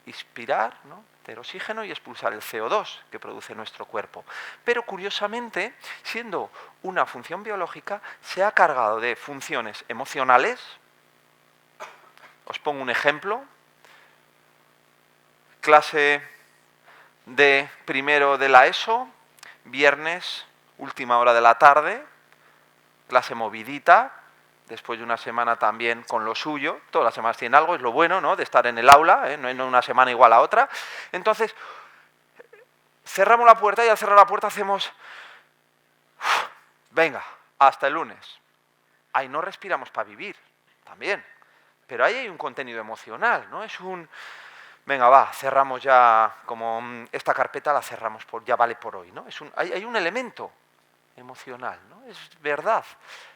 S1: inspirar, ¿no?, el oxígeno, y expulsar el CO2 que produce nuestro cuerpo. Pero curiosamente, siendo una función biológica, se ha cargado de funciones emocionales. Os pongo un ejemplo. Clase de primero de la ESO, viernes, última hora de la tarde, clase movidita, después de una semana también con lo suyo, todas las semanas tienen algo, es lo bueno, ¿no?, de estar en el aula, no en una semana igual a otra. Entonces, cerramos la puerta y al cerrar la puerta hacemos, venga, hasta el lunes. Ahí no respiramos para vivir, también, pero ahí hay un contenido emocional, ¿no? Es un, venga, va, cerramos ya, como esta carpeta la cerramos, ya vale por hoy, ¿no? Hay un elemento emocional, ¿no? Es verdad,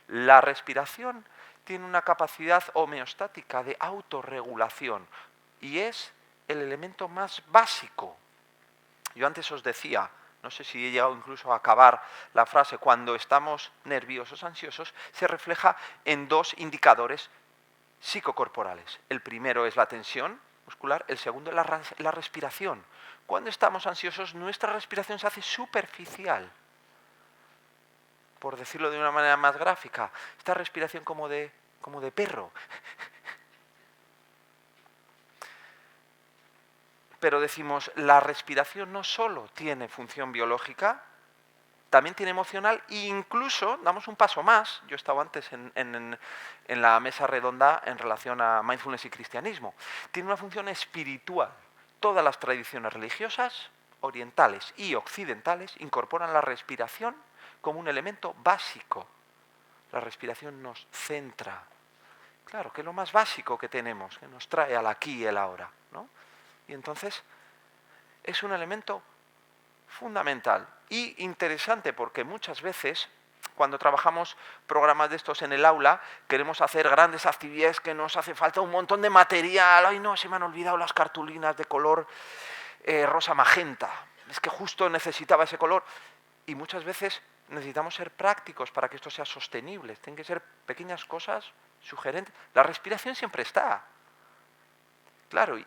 S1: la respiración tiene una capacidad homeostática de autorregulación y es el elemento más básico. Yo antes os decía, no sé si he llegado incluso a acabar la frase, cuando estamos nerviosos, ansiosos, se refleja en dos indicadores psicocorporales. El primero es la tensión muscular, el segundo es la respiración. Cuando estamos ansiosos, nuestra respiración se hace superficial. Por decirlo de una manera más gráfica, esta respiración como de perro. Pero decimos, la respiración no solo tiene función biológica, también tiene emocional e incluso damos un paso más. Yo he estado antes en la mesa redonda en relación a mindfulness y cristianismo. Tiene una función espiritual. Todas las tradiciones religiosas, orientales y occidentales, incorporan la respiración como un elemento básico. La respiración nos centra. Claro, que es lo más básico que tenemos, que nos trae al aquí y el ahora, ¿no? Y entonces es un elemento fundamental y interesante, porque muchas veces cuando trabajamos programas de estos en el aula queremos hacer grandes actividades que nos hace falta un montón de material. Ay, no, se me han olvidado las cartulinas de color rosa magenta, es que justo necesitaba ese color. Y muchas veces necesitamos ser prácticos para que esto sea sostenible. Tienen que ser pequeñas cosas sugerentes. La respiración siempre está, claro,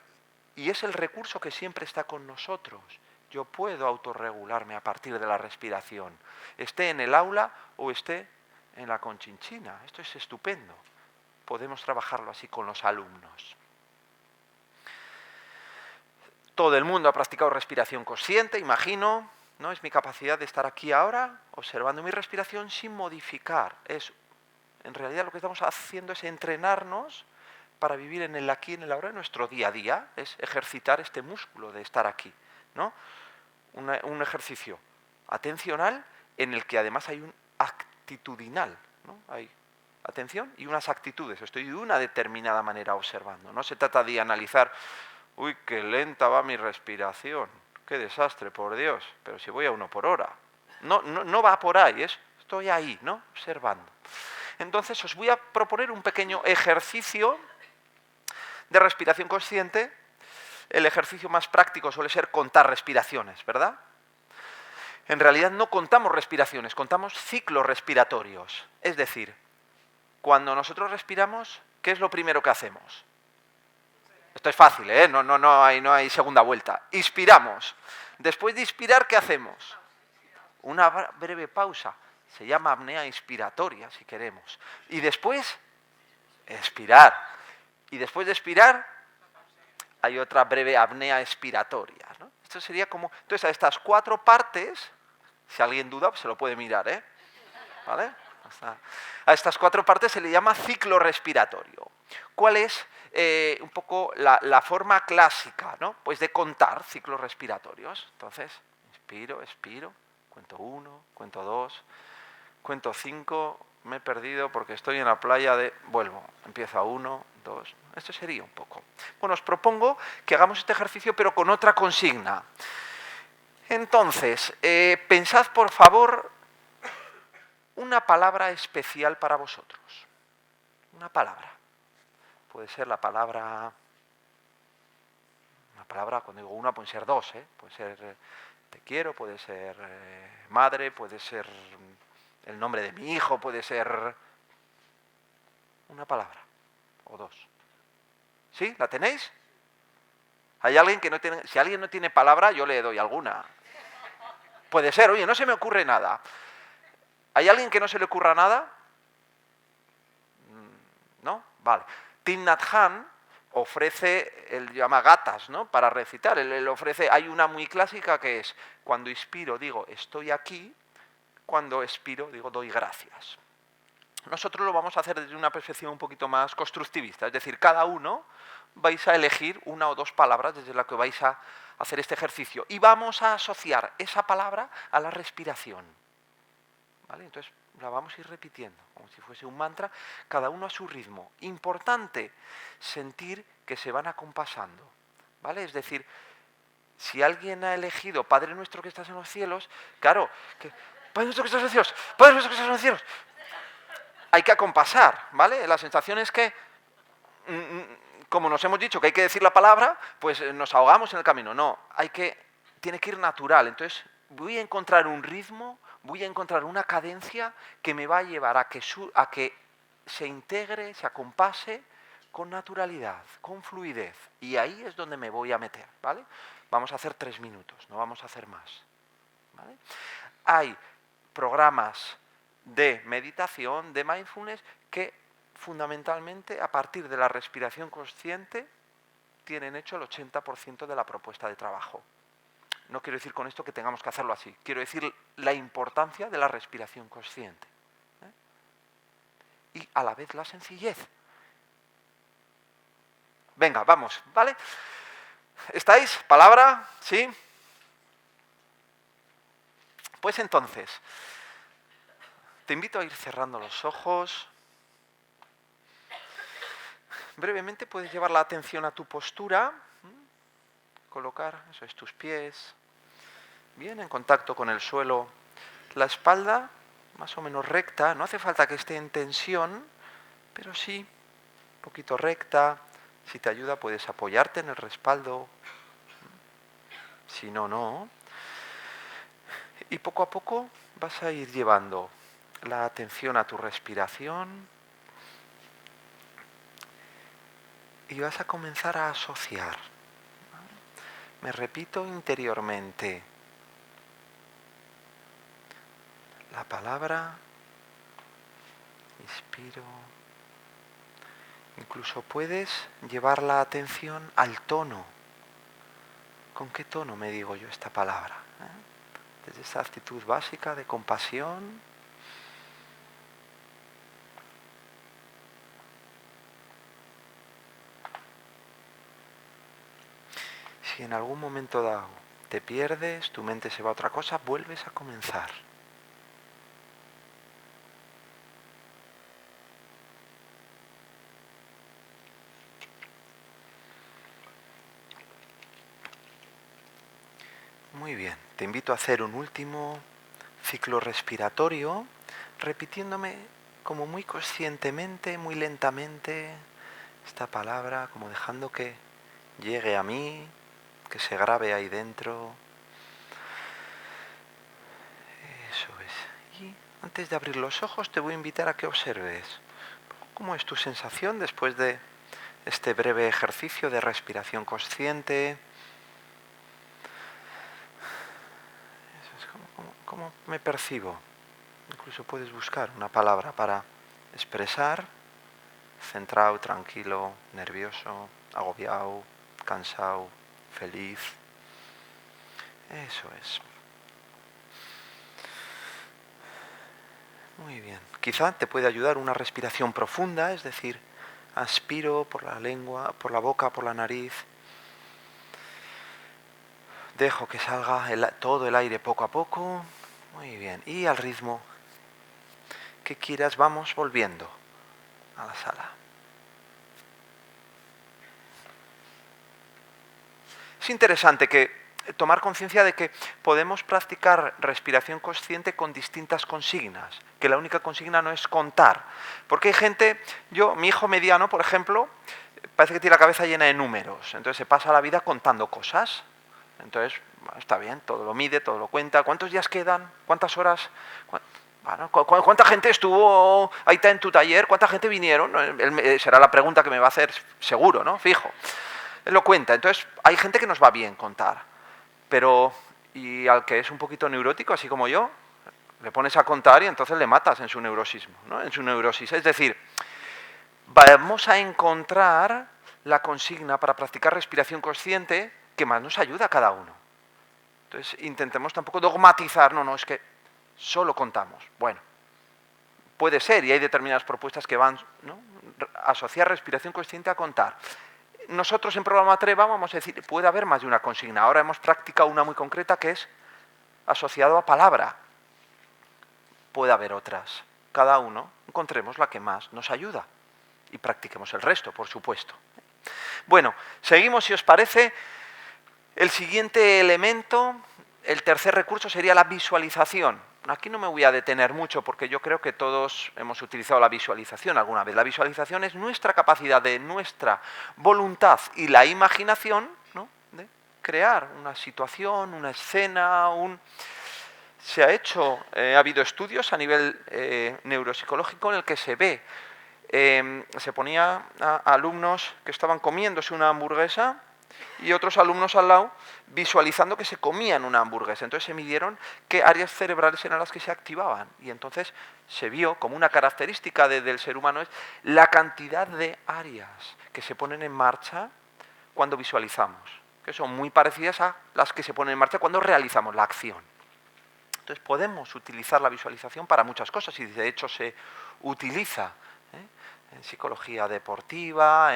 S1: y es el recurso que siempre está con nosotros. Yo puedo autorregularme a partir de la respiración, esté en el aula o esté en la Conchinchina. Esto es estupendo. Podemos trabajarlo así con los alumnos. Todo el mundo ha practicado respiración consciente, imagino, ¿no? Es mi capacidad de estar aquí ahora, observando mi respiración sin modificar. En realidad lo que estamos haciendo es entrenarnos para vivir en el aquí y en el ahora, en nuestro día a día, es ejercitar este músculo de estar aquí, ¿no? Un ejercicio atencional en el que además hay un actitudinal, ¿no? Hay atención y unas actitudes. Estoy de una determinada manera observando. No se trata de analizar, uy, qué lenta va mi respiración, qué desastre, por Dios, pero si voy a 1 por hora. No va por ahí, estoy ahí, ¿no? Observando. Entonces os voy a proponer un pequeño ejercicio de respiración consciente. El ejercicio más práctico suele ser contar respiraciones, ¿verdad? En realidad no contamos respiraciones, contamos ciclos respiratorios. Es decir, cuando nosotros respiramos, ¿qué es lo primero que hacemos? Esto es fácil, ¿eh? No hay segunda vuelta. Inspiramos. Después de inspirar, ¿qué hacemos? Una breve pausa. Se llama apnea inspiratoria, si queremos. Y después, expirar. Y después de expirar, hay otra breve apnea expiratoria, ¿no? Esto sería como... Entonces, a estas 4 partes, si alguien duda, pues se lo puede mirar, ¿eh? ¿Vale? A estas 4 partes se le llama ciclo respiratorio. ¿Cuál es un poco la forma clásica, ¿no? Pues de contar ciclos respiratorios. Entonces, inspiro, expiro, cuento 1, cuento 2, cuento 5, me he perdido porque estoy en la playa de... Vuelvo, empiezo a 1, 2... Esto sería un poco. Bueno, os propongo que hagamos este ejercicio pero con otra consigna. Entonces, pensad por favor una palabra especial para vosotros. Una palabra. Puede ser la palabra... Una palabra, cuando digo una, pueden ser 2, ¿eh? Puede ser te quiero, puede ser madre, puede ser el nombre de mi hijo, puede ser una palabra o 2. ¿Sí? ¿La tenéis? ¿Hay alguien que no tiene? Si alguien no tiene palabra, yo le doy alguna. Puede ser, oye, no se me ocurre nada. ¿Hay alguien que no se le ocurra nada? ¿No? Vale. Thich Nhat Hanh ofrece, él llama gatas, ¿no?, para recitar. Él ofrece, hay una muy clásica que es, cuando inspiro digo estoy aquí, cuando expiro digo doy gracias. Nosotros lo vamos a hacer desde una perspectiva un poquito más constructivista, es decir, cada uno vais a elegir una o dos palabras desde las que vais a hacer este ejercicio y vamos a asociar esa palabra a la respiración. ¿Vale? Entonces la vamos a ir repitiendo, como si fuese un mantra, cada uno a su ritmo. Importante sentir que se van acompasando, ¿vale? Es decir, si alguien ha elegido Padre nuestro que estás en los cielos, claro, que, Padre nuestro que estás en los cielos, Padre nuestro que estás en los cielos, hay que acompasar, ¿vale? La sensación es que, como nos hemos dicho que hay que decir la palabra, pues nos ahogamos en el camino. No, tiene que ir natural. Entonces voy a encontrar un ritmo, voy a encontrar una cadencia que me va a llevar a que se integre, se acompase con naturalidad, con fluidez. Y ahí es donde me voy a meter, ¿vale? Vamos a hacer 3 minutos, no vamos a hacer más, ¿vale? Hay programas de meditación, de mindfulness, que fundamentalmente a partir de la respiración consciente tienen hecho el 80% de la propuesta de trabajo. No quiero decir con esto que tengamos que hacerlo así, quiero decir la importancia de la respiración consciente. Y a la vez la sencillez. Venga, vamos, ¿vale? ¿Estáis? ¿Palabra? ¿Sí? Pues entonces, te invito a ir cerrando los ojos. Brevemente puedes llevar la atención a tu postura, colocar, eso es, tus pies bien en contacto con el suelo, la espalda más o menos recta, no hace falta que esté en tensión, pero sí un poquito recta. Si te ayuda puedes apoyarte en el respaldo, si no, no. Y poco a poco vas a ir llevando la atención a tu respiración y vas a comenzar a asociar. Me repito interiormente la palabra, inspiro. Incluso puedes llevar la atención al tono. ¿Con qué tono me digo yo esta palabra? Desde esa actitud básica de compasión. Si en algún momento dado te pierdes, tu mente se va a otra cosa, vuelves a comenzar. Muy bien, te invito a hacer un último ciclo respiratorio, repitiéndome como muy conscientemente, muy lentamente esta palabra, como dejando que llegue a mí, que se grabe ahí dentro. Eso es. Y antes de abrir los ojos te voy a invitar a que observes cómo es tu sensación después de este breve ejercicio de respiración consciente. ¿Cómo me percibo? Incluso puedes buscar una palabra para expresar: centrado, tranquilo, nervioso, agobiado, cansado, feliz. Eso es. Muy bien. Quizá te puede ayudar una respiración profunda, es decir, aspiro por la lengua, por la boca, por la nariz. Dejo que salga todo el aire poco a poco. Muy bien. Y al ritmo que quieras vamos volviendo a la sala. Es interesante tomar conciencia de que podemos practicar respiración consciente con distintas consignas, que la única consigna no es contar. Porque hay gente, mi hijo mediano, por ejemplo, parece que tiene la cabeza llena de números, entonces se pasa la vida contando cosas. Entonces, bueno, está bien, todo lo mide, todo lo cuenta. ¿Cuántos días quedan? ¿Cuántas horas? Bueno, ¿cuánta gente estuvo ahí en tu taller? ¿Cuánta gente vinieron? Será la pregunta que me va a hacer seguro, ¿no? Fijo. Él lo cuenta. Entonces, hay gente que nos va bien contar. Pero, y al que es un poquito neurótico, así como yo, le pones a contar y entonces le matas en su neurosismo, ¿no? En su neurosis. Es decir, vamos a encontrar la consigna para practicar respiración consciente que más nos ayuda a cada uno. Entonces, intentemos tampoco dogmatizar, no, es que solo contamos. Bueno, puede ser, y hay determinadas propuestas que van, ¿no?, asociar respiración consciente a contar. Nosotros en programa TREVA vamos a decir, puede haber más de una consigna. Ahora hemos practicado una muy concreta que es asociado a palabra. Puede haber otras. Cada uno encontremos la que más nos ayuda y practiquemos el resto, por supuesto. Bueno, seguimos, si os parece. El siguiente elemento, el tercer recurso, sería la visualización. Aquí no me voy a detener mucho porque yo creo que todos hemos utilizado la visualización alguna vez. La visualización es nuestra capacidad de nuestra voluntad y la imaginación, ¿no?, de crear una situación, una escena, Se ha hecho, ha habido estudios a nivel neuropsicológico en el que se ve, se ponía a alumnos que estaban comiéndose una hamburguesa y otros alumnos al lado visualizando que se comían una hamburguesa. Entonces se midieron qué áreas cerebrales eran las que se activaban. Y entonces se vio como una característica del ser humano es la cantidad de áreas que se ponen en marcha cuando visualizamos, que son muy parecidas a las que se ponen en marcha cuando realizamos la acción. Entonces podemos utilizar la visualización para muchas cosas y de hecho se utiliza en psicología deportiva,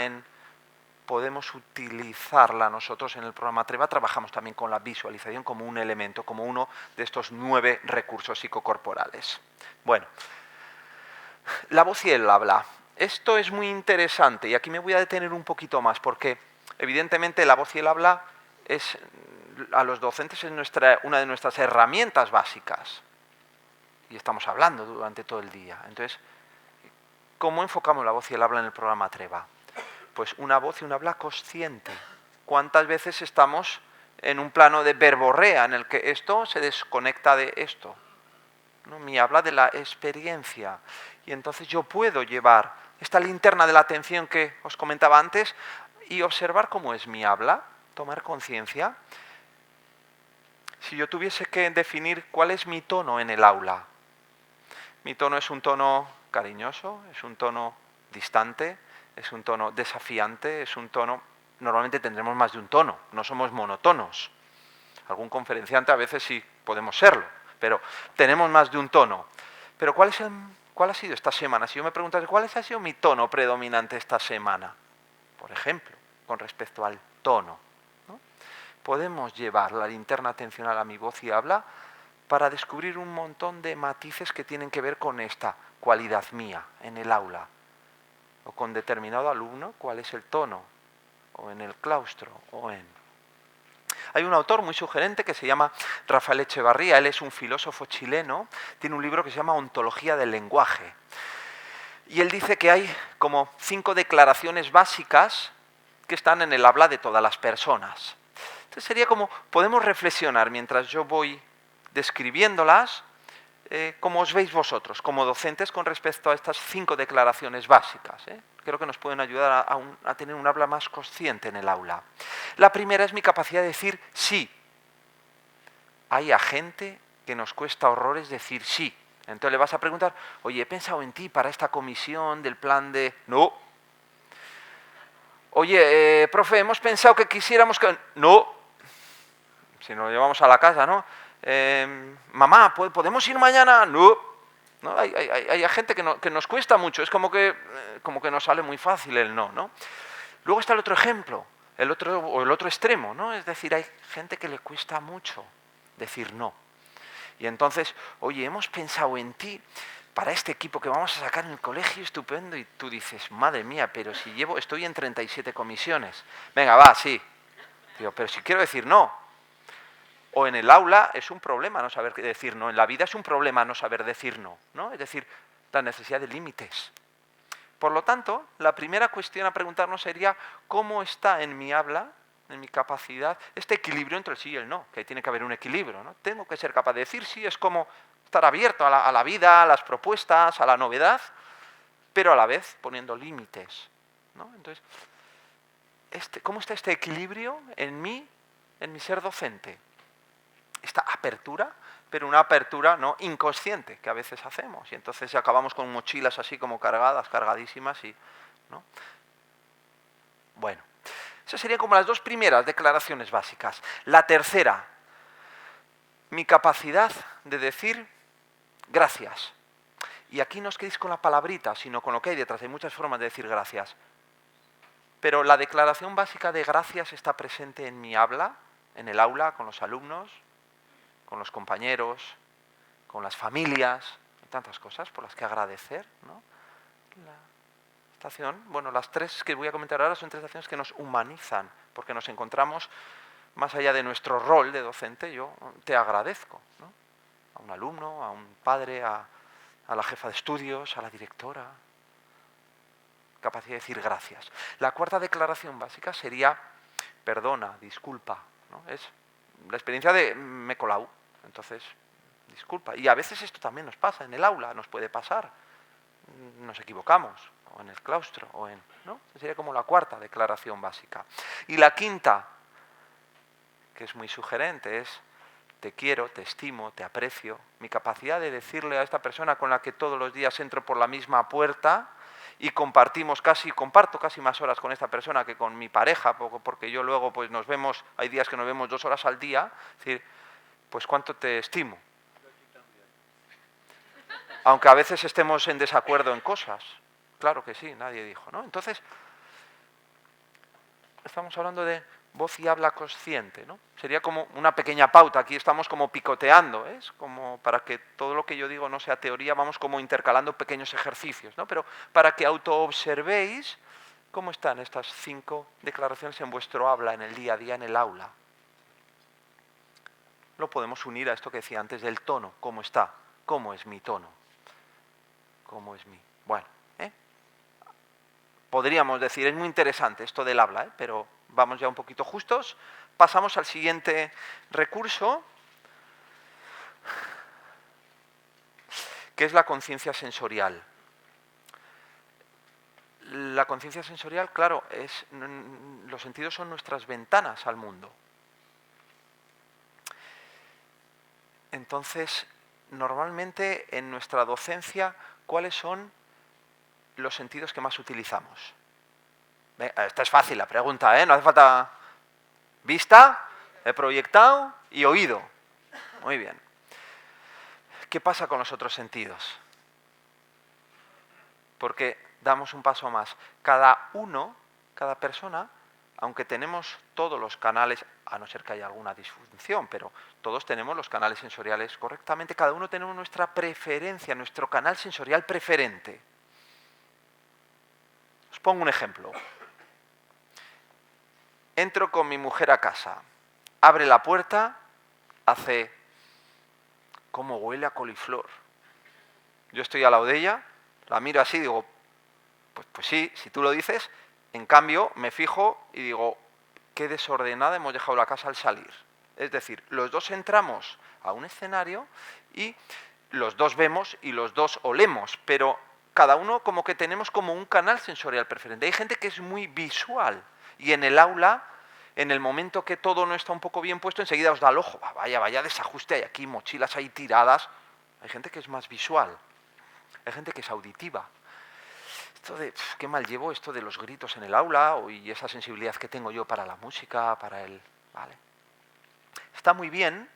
S1: podemos utilizarla nosotros en el programa TREVA. Trabajamos también con la visualización como un elemento, como uno de estos 9 recursos psicocorporales. Bueno, la voz y el habla. Esto es muy interesante y aquí me voy a detener un poquito más porque evidentemente la voz y el habla a los docentes es una de nuestras herramientas básicas y estamos hablando durante todo el día. Entonces, ¿cómo enfocamos la voz y el habla en el programa TREVA? Pues una voz y un habla consciente. ¿Cuántas veces estamos en un plano de verborrea en el que esto se desconecta de esto, ¿no? Mi habla de la experiencia. Y entonces yo puedo llevar esta linterna de la atención que os comentaba antes y observar cómo es mi habla, tomar conciencia. Si yo tuviese que definir cuál es mi tono en el aula, mi tono es un tono cariñoso, es un tono distante, es un tono desafiante, es un tono... Normalmente tendremos más de un tono, no somos monotonos. Algún conferenciante a veces sí podemos serlo, pero tenemos más de un tono. Pero ¿cuál ha sido esta semana? Si yo me preguntase, ¿cuál ha sido mi tono predominante esta semana? Por ejemplo, con respecto al tono, ¿no? Podemos llevar la linterna atencional a mi voz y habla para descubrir un montón de matices que tienen que ver con esta cualidad mía en el aula. O con determinado alumno, cuál es el tono, o en el claustro, Hay un autor muy sugerente que se llama Rafael Echevarría, él es un filósofo chileno, tiene un libro que se llama Ontología del lenguaje. Y él dice que hay como 5 declaraciones básicas que están en el habla de todas las personas. Entonces sería como, podemos reflexionar mientras yo voy describiéndolas, como os veis vosotros, como docentes, con respecto a estas 5 declaraciones básicas. Creo que nos pueden ayudar a tener un habla más consciente en el aula. La primera es mi capacidad de decir sí. Hay a gente que nos cuesta horrores decir sí. Entonces le vas a preguntar, oye, he pensado en ti para esta comisión del plan de... No. Oye, profe, hemos pensado que quisiéramos que... No. Si nos llevamos a la casa, ¿no? Mamá, ¿podemos ir mañana? No. ¿No? Hay gente que nos cuesta mucho, es como que nos sale muy fácil el no, ¿no? Luego está el otro ejemplo, el otro extremo, ¿no? Es decir, hay gente que le cuesta mucho decir no. Y entonces, oye, hemos pensado en ti para este equipo que vamos a sacar en el colegio, estupendo, y tú dices, madre mía, pero si estoy en 37 comisiones. Venga, va, sí. Digo, pero si quiero decir no. O en el aula es un problema no saber decir no, en la vida es un problema no saber decir no, ¿no? Es decir, la necesidad de límites. Por lo tanto, la primera cuestión a preguntarnos sería ¿cómo está en mi habla, en mi capacidad, este equilibrio entre el sí y el no? Que tiene que haber un equilibrio, ¿no? Tengo que ser capaz de decir sí, es como estar abierto a la vida, a las propuestas, a la novedad, pero a la vez poniendo límites, ¿no? Entonces, ¿cómo está este equilibrio en mi ser docente? Esta apertura, pero una apertura no inconsciente que a veces hacemos y entonces acabamos con mochilas así como cargadísimas y, ¿no? Bueno, esas serían como las dos primeras declaraciones básicas. La tercera, mi capacidad de decir gracias. Y aquí no os quedéis con la palabrita, sino con lo que hay detrás. Hay muchas formas de decir gracias. Pero la declaración básica de gracias está presente en mi habla, en el aula, con los alumnos, con los compañeros, con las familias. Hay tantas cosas por las que agradecer, ¿no? Bueno, las tres que voy a comentar ahora son tres acciones que nos humanizan, porque nos encontramos más allá de nuestro rol de docente. Yo te agradezco, ¿no? A un alumno, a un padre, a la jefa de estudios, a la directora. Capacidad de decir gracias. La cuarta declaración básica sería perdona, disculpa, ¿no? Es la experiencia de me he colado, entonces disculpa. Y a veces esto también nos pasa, en el aula nos puede pasar. Nos equivocamos, o en el claustro, ¿no? Sería como la cuarta declaración básica. Y la quinta, que es muy sugerente, es te quiero, te estimo, te aprecio. Mi capacidad de decirle a esta persona con la que todos los días entro por la misma puerta y comparto casi más horas con esta persona que con mi pareja, porque yo luego pues nos vemos, hay días que nos vemos 2 horas al día, es decir, pues cuánto te estimo. Aunque a veces estemos en desacuerdo en cosas. Claro que sí, nadie dijo, ¿no? Entonces, estamos hablando de voz y habla consciente, ¿no? Sería como una pequeña pauta, aquí estamos como picoteando, ¿eh? Como para que todo lo que yo digo no sea teoría, vamos como intercalando pequeños ejercicios, ¿no? Pero para que autoobservéis cómo están estas 5 declaraciones en vuestro habla, en el día a día, en el aula. Lo podemos unir a esto que decía antes del tono, cómo está, cómo es mi tono, cómo es mi... Bueno, podríamos decir, es muy interesante esto del habla, pero vamos ya un poquito justos. Pasamos al siguiente recurso, que es la conciencia sensorial. La conciencia sensorial, claro, los sentidos son nuestras ventanas al mundo. Entonces, normalmente en nuestra docencia, ¿cuáles son los sentidos que más utilizamos? Esta es fácil la pregunta, ¿eh? No hace falta... Vista, he proyectado y oído. Muy bien. ¿Qué pasa con los otros sentidos? Porque damos un paso más. Cada persona, aunque tenemos todos los canales, a no ser que haya alguna disfunción, pero todos tenemos los canales sensoriales correctamente, cada uno tenemos nuestra preferencia, nuestro canal sensorial preferente. Os pongo un ejemplo. Entro con mi mujer a casa, abre la puerta, hace... ¿Cómo huele a coliflor? Yo estoy al lado de ella, la miro así y digo, pues sí, si tú lo dices. En cambio, me fijo y digo, qué desordenada hemos dejado la casa al salir. Es decir, los dos entramos a un escenario y los dos vemos y los dos olemos, pero cada uno como que tenemos como un canal sensorial preferente. Hay gente que es muy visual y en el aula, en el momento que todo no está un poco bien puesto, enseguida os da el ojo. Vaya desajuste hay aquí, mochilas ahí tiradas. Hay gente que es más visual, hay gente que es auditiva. Esto de, qué mal llevo esto de los gritos en el aula y esa sensibilidad que tengo yo para la música, para el... Vale. Está muy bien.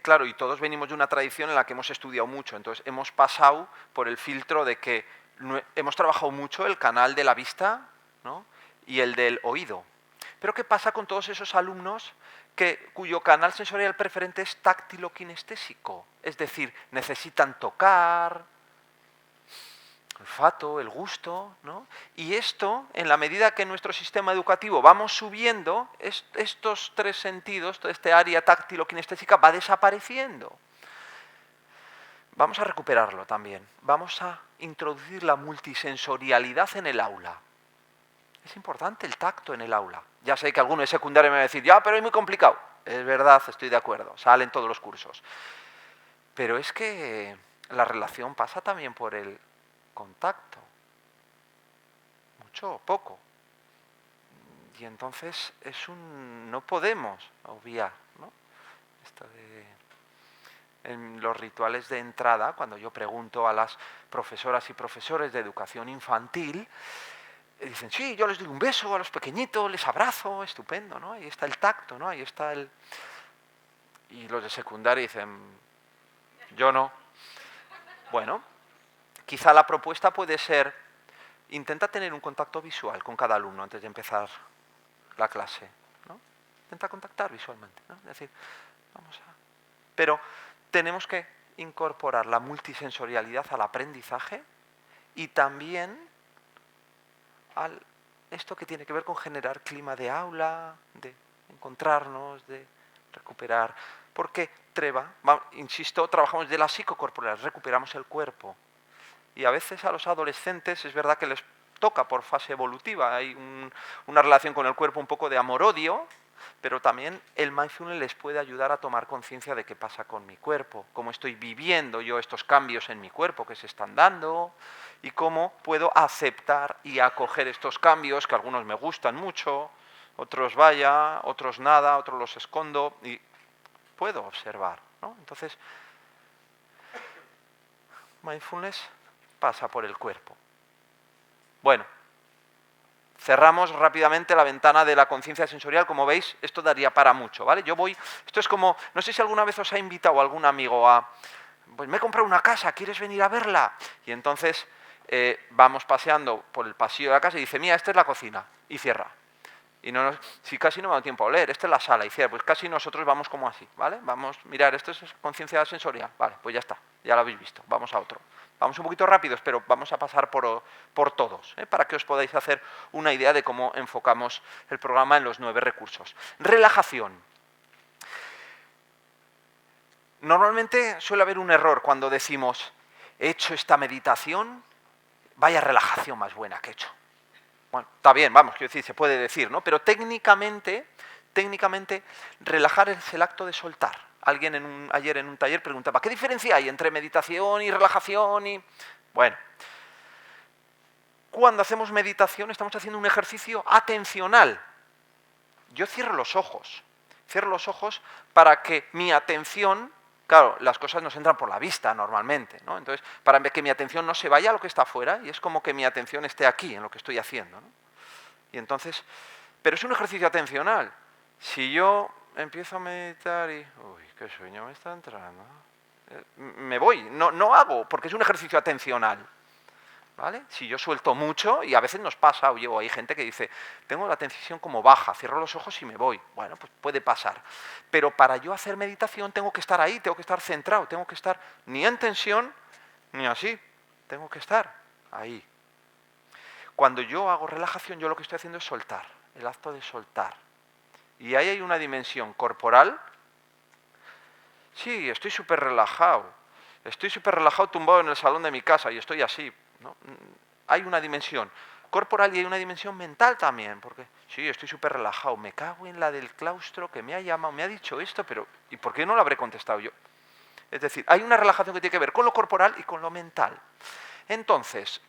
S1: Claro, y todos venimos de una tradición en la que hemos estudiado mucho, entonces hemos pasado por el filtro de que hemos trabajado mucho el canal de la vista, ¿no? Y el del oído. Pero ¿qué pasa con todos esos alumnos cuyo canal sensorial preferente es táctilo-kinestésico? Es decir, necesitan tocar, olfato, el gusto, ¿no? Y esto, en la medida que en nuestro sistema educativo vamos subiendo, estos 3 sentidos, toda esta área táctilo-kinestésica va desapareciendo. Vamos a recuperarlo también. Vamos a introducir la multisensorialidad en el aula. Es importante el tacto en el aula. Ya sé que alguno de secundaria me va a decir, ya, pero es muy complicado. Es verdad, estoy de acuerdo, salen todos los cursos. Pero es que la relación pasa también por el contacto, mucho o poco. Y entonces no podemos obviar, ¿no? Esto en los rituales de entrada, cuando yo pregunto a las profesoras y profesores de educación infantil, dicen, sí, yo les doy un beso a los pequeñitos, les abrazo, estupendo, ¿no? Ahí está el tacto, ¿no? Ahí está el... Y los de secundaria dicen, yo no. Bueno, quizá la propuesta puede ser, intenta tener un contacto visual con cada alumno antes de empezar la clase, ¿no? Intenta contactar visualmente, ¿no? Es decir, vamos a... Pero tenemos que incorporar la multisensorialidad al aprendizaje y también al esto que tiene que ver con generar clima de aula, de encontrarnos, de recuperar. Porque Treva, insisto, trabajamos de la psicocorporal, recuperamos el cuerpo. Y a veces a los adolescentes es verdad que les toca por fase evolutiva, hay una relación con el cuerpo un poco de amor-odio, pero también el mindfulness les puede ayudar a tomar conciencia de qué pasa con mi cuerpo, cómo estoy viviendo yo estos cambios en mi cuerpo que se están dando y cómo puedo aceptar y acoger estos cambios que algunos me gustan mucho, otros vaya, otros nada, otros los escondo y puedo observar, ¿no? Entonces, mindfulness pasa por el cuerpo. Bueno, cerramos rápidamente la ventana de la conciencia sensorial. Como veis, esto daría para mucho, ¿vale? Esto es como, no sé si alguna vez os ha invitado algún amigo a, pues me he comprado una casa, ¿quieres venir a verla? Y entonces vamos paseando por el pasillo de la casa y dice, mira, esta es la cocina, y cierra. Y si casi no me da tiempo a oler, esta es la sala, y cierra, pues casi nosotros vamos como así, ¿vale? Vamos, mirar, esto es conciencia sensorial, vale, pues ya está, ya lo habéis visto, vamos a otro. Vamos un poquito rápidos, pero vamos a pasar por todos, para que os podáis hacer una idea de cómo enfocamos el programa en los 9 recursos. Relajación. Normalmente suele haber un error cuando decimos, he hecho esta meditación, vaya relajación más buena que he hecho. Bueno, está bien, vamos, quiero decir, se puede decir, ¿no? Pero técnicamente, relajar es el acto de soltar. Alguien ayer en un taller preguntaba, ¿qué diferencia hay entre meditación y relajación? Bueno, cuando hacemos meditación estamos haciendo un ejercicio atencional. Yo cierro los ojos para que mi atención, claro, las cosas nos entran por la vista normalmente, ¿no? Entonces, para que mi atención no se vaya a lo que está afuera, y es como que mi atención esté aquí, en lo que estoy haciendo, ¿no? Y entonces, pero es un ejercicio atencional. Si yo empiezo a meditar y, uy, qué sueño me está entrando, me voy, no hago, porque es un ejercicio atencional. ¿Vale? Si yo suelto mucho, y a veces nos pasa, o hay gente que dice, tengo la atención como baja, cierro los ojos y me voy. Bueno, pues puede pasar. Pero para yo hacer meditación tengo que estar ahí, tengo que estar centrado, tengo que estar ni en tensión, ni así. Tengo que estar ahí. Cuando yo hago relajación, yo lo que estoy haciendo es soltar, el acto de soltar. Y ahí hay una dimensión corporal. Sí, estoy súper relajado tumbado en el salón de mi casa y estoy así, ¿no? Hay una dimensión corporal y hay una dimensión mental también, porque sí, estoy súper relajado, me cago en la del claustro que me ha llamado, me ha dicho esto, pero ¿y por qué no lo habré contestado yo? Es decir, hay una relajación que tiene que ver con lo corporal y con lo mental. Entonces,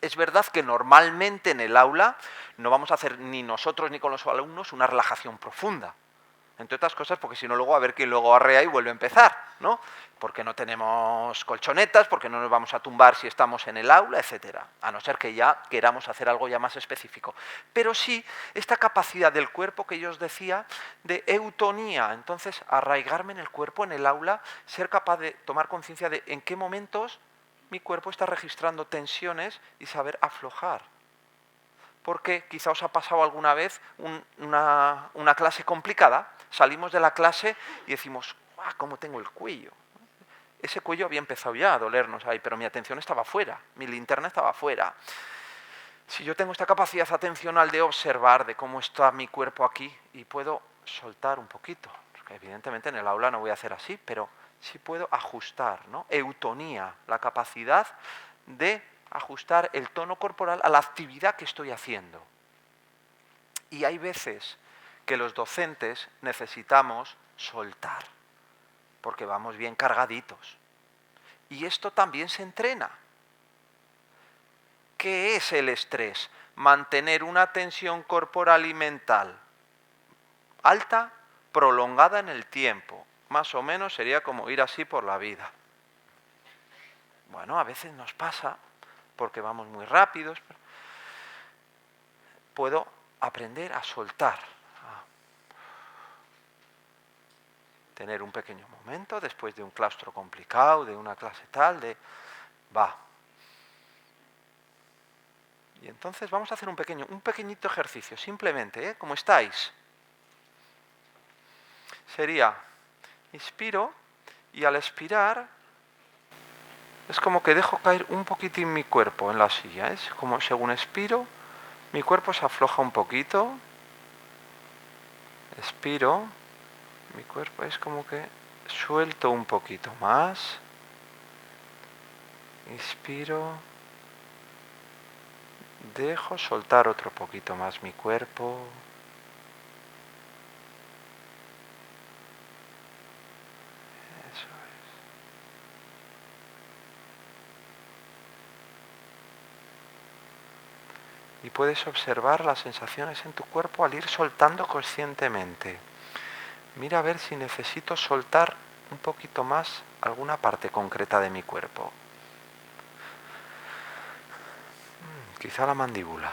S1: es verdad que normalmente en el aula no vamos a hacer ni nosotros ni con los alumnos una relajación profunda. Entre otras cosas, porque si no luego a ver quién luego arrea y vuelve a empezar, ¿no? Porque no tenemos colchonetas, porque no nos vamos a tumbar si estamos en el aula, etcétera. A no ser que ya queramos hacer algo ya más específico. Pero sí, esta capacidad del cuerpo que yo os decía, de eutonía. Entonces, arraigarme en el cuerpo, en el aula, ser capaz de tomar conciencia de en qué momentos mi cuerpo está registrando tensiones y saber aflojar. Porque quizá os ha pasado alguna vez una clase complicada, salimos de la clase y decimos, ¡ah, cómo tengo el cuello! Ese cuello había empezado ya a dolernos ahí, pero mi atención estaba fuera, mi linterna estaba fuera. Si yo tengo esta capacidad atencional de observar de cómo está mi cuerpo aquí y puedo soltar un poquito, porque evidentemente en el aula no voy a hacer así, pero sí puedo ajustar, ¿no? Eutonía, la capacidad de ajustar el tono corporal a la actividad que estoy haciendo. Y hay veces que los docentes necesitamos soltar, porque vamos bien cargaditos. Y esto también se entrena. ¿Qué es el estrés? Mantener una tensión corporal y mental alta, prolongada en el tiempo. Más o menos sería como ir así por la vida. Bueno, a veces nos pasa porque vamos muy rápidos. puedo aprender a soltar. A tener un pequeño momento después de un claustro complicado, de una clase tal, va. Y entonces vamos a hacer un pequeñito ejercicio, simplemente, ¿eh? ¿Cómo estáis? Sería, inspiro y al expirar es como que dejo caer un poquitín mi cuerpo en la silla. Es como según expiro, mi cuerpo se afloja un poquito. Expiro, mi cuerpo es como que suelto un poquito más. Inspiro, dejo soltar otro poquito más mi cuerpo. Eso es. Y puedes observar las sensaciones en tu cuerpo al ir soltando conscientemente. Mira a ver si necesito soltar un poquito más alguna parte concreta de mi cuerpo. Quizá la mandíbula.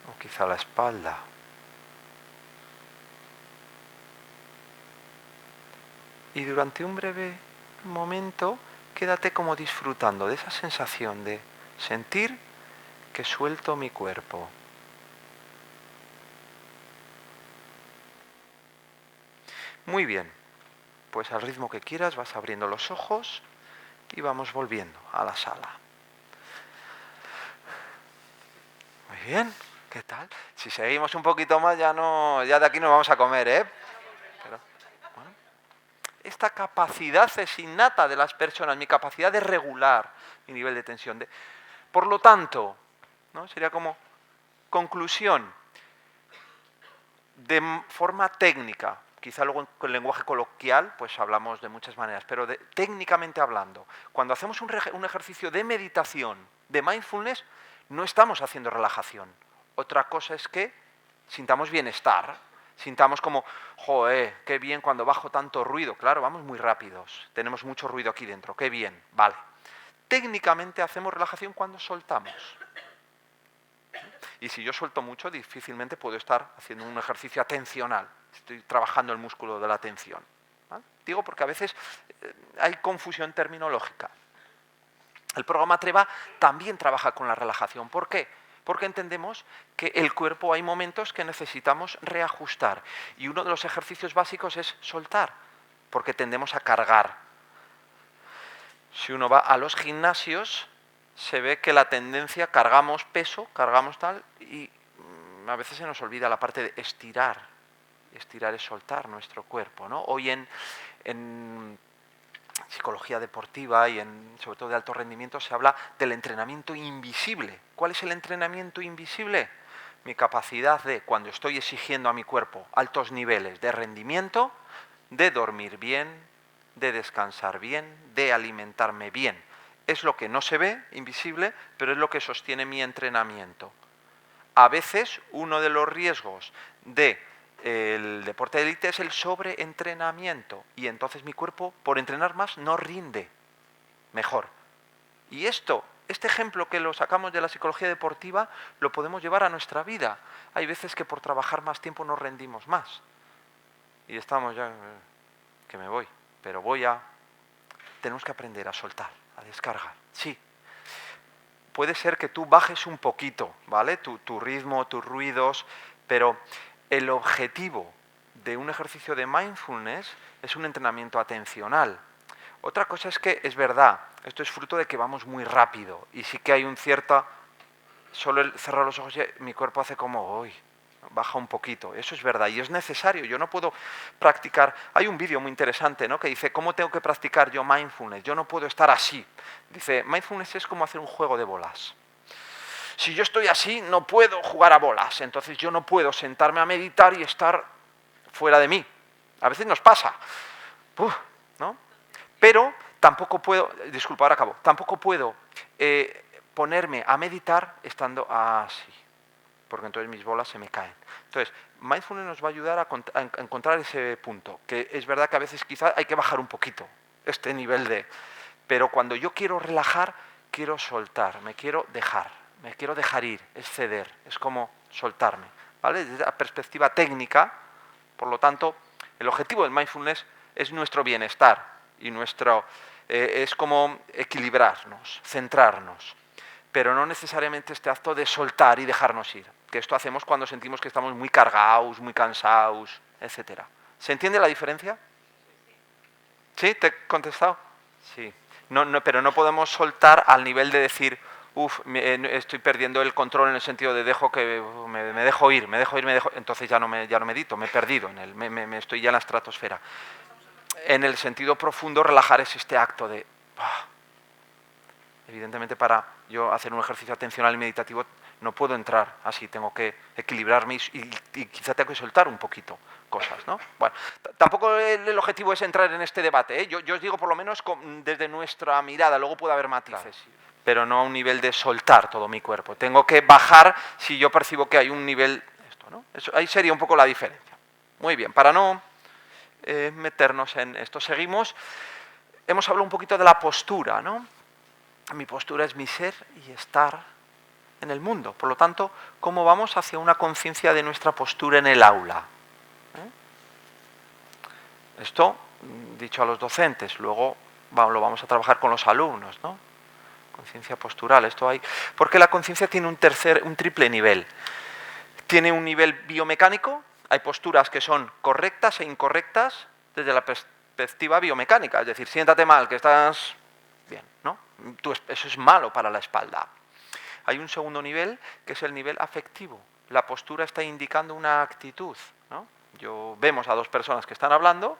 S1: O quizá la espalda. Y durante un breve momento, quédate como disfrutando de esa sensación de sentir que suelto mi cuerpo. Muy bien, pues al ritmo que quieras vas abriendo los ojos y vamos volviendo a la sala. Muy bien, ¿qué tal? Si seguimos un poquito más ya de aquí nos vamos a comer, ¿eh? Pero, bueno, esta capacidad es innata de las personas, mi capacidad de regular mi nivel de tensión. Por lo tanto, ¿no? Sería como conclusión, de forma técnica, quizá luego con el lenguaje coloquial, pues hablamos de muchas maneras, pero técnicamente hablando, cuando hacemos un ejercicio de meditación, de mindfulness, no estamos haciendo relajación. Otra cosa es que sintamos bienestar, sintamos como, joder, qué bien cuando bajo tanto ruido. Claro, vamos muy rápidos, tenemos mucho ruido aquí dentro, qué bien, vale. Técnicamente hacemos relajación cuando soltamos. Y si yo suelto mucho, difícilmente puedo estar haciendo un ejercicio atencional. Estoy trabajando el músculo de la atención. ¿Vale? Digo porque a veces hay confusión terminológica. El programa Treva también trabaja con la relajación. ¿Por qué? Porque entendemos que el cuerpo hay momentos que necesitamos reajustar. Y uno de los ejercicios básicos es soltar, porque tendemos a cargar. Si uno va a los gimnasios, se ve que la tendencia, cargamos peso, cargamos tal, y a veces se nos olvida la parte de estirar. Estirar es soltar nuestro cuerpo, ¿no? Hoy en psicología deportiva y sobre todo de alto rendimiento se habla del entrenamiento invisible. ¿Cuál es el entrenamiento invisible? Mi capacidad de, cuando estoy exigiendo a mi cuerpo altos niveles de rendimiento, de dormir bien, de descansar bien, de alimentarme bien. Es lo que no se ve, invisible, pero es lo que sostiene mi entrenamiento. A veces uno de los riesgos del deporte de élite es el sobreentrenamiento y entonces mi cuerpo, por entrenar más, no rinde mejor. Y este ejemplo que lo sacamos de la psicología deportiva lo podemos llevar a nuestra vida. Hay veces que por trabajar más tiempo nos rendimos más y estamos ya, que me voy, pero tenemos que aprender a soltar, a descargar, sí. Puede ser que tú bajes un poquito, ¿vale? Tu ritmo, tus ruidos, pero el objetivo de un ejercicio de mindfulness es un entrenamiento atencional. Otra cosa es que es verdad, esto es fruto de que vamos muy rápido y sí que hay un cierto, solo el cerrar los ojos, mi cuerpo hace como, uy, baja un poquito. Eso es verdad y es necesario. Yo no puedo practicar. Hay un vídeo muy interesante, ¿no? Que dice, ¿cómo tengo que practicar yo mindfulness? Yo no puedo estar así. Dice, mindfulness es como hacer un juego de bolas. Si yo estoy así, no puedo jugar a bolas. Entonces yo no puedo sentarme a meditar y estar fuera de mí. A veces nos pasa. ¿No? Pero tampoco puedo, disculpa, ahora acabo, tampoco puedo ponerme a meditar estando así, porque entonces mis bolas se me caen. Entonces, mindfulness nos va a ayudar a encontrar ese punto, que es verdad que a veces quizá hay que bajar un poquito este nivel de... Pero cuando yo quiero relajar, quiero soltar, me quiero dejar ir, es ceder, es como soltarme, ¿vale? Desde la perspectiva técnica, por lo tanto, el objetivo del mindfulness es nuestro bienestar y es como equilibrarnos, centrarnos, pero no necesariamente este acto de soltar y dejarnos ir, que esto hacemos cuando sentimos que estamos muy cargados, muy cansados, etc. ¿Se entiende la diferencia? ¿Sí? ¿Te he contestado? Sí. Pero no podemos soltar al nivel de decir, estoy perdiendo el control en el sentido de me dejo ir, entonces ya no medito, me he perdido, estoy ya en la estratosfera. En el sentido profundo, relajar es este acto de... Evidentemente, para yo hacer un ejercicio atencional y meditativo no puedo entrar así, tengo que equilibrarme y quizá tengo que soltar un poquito cosas, ¿no? Bueno, tampoco el objetivo es entrar en este debate, ¿eh? Yo os digo por lo menos desde nuestra mirada, luego puede haber matices, pero no a un nivel de soltar todo mi cuerpo. Tengo que bajar si yo percibo que hay un nivel... ¿no? Ahí sería un poco la diferencia. Muy bien, para no meternos en esto, seguimos. Hemos hablado un poquito de la postura, ¿no? Mi postura es mi ser y estar en el mundo. Por lo tanto, ¿cómo vamos hacia una conciencia de nuestra postura en el aula? Esto, dicho a los docentes, luego lo vamos a trabajar con los alumnos, ¿no? Conciencia postural, esto hay... Porque la conciencia tiene un triple nivel. Tiene un nivel biomecánico, hay posturas que son correctas e incorrectas desde la perspectiva biomecánica, es decir, siéntate mal, que estás bien, ¿no? Eso es malo para la espalda. Hay un segundo nivel, que es el nivel afectivo. La postura está indicando una actitud, ¿no? Vemos a dos personas que están hablando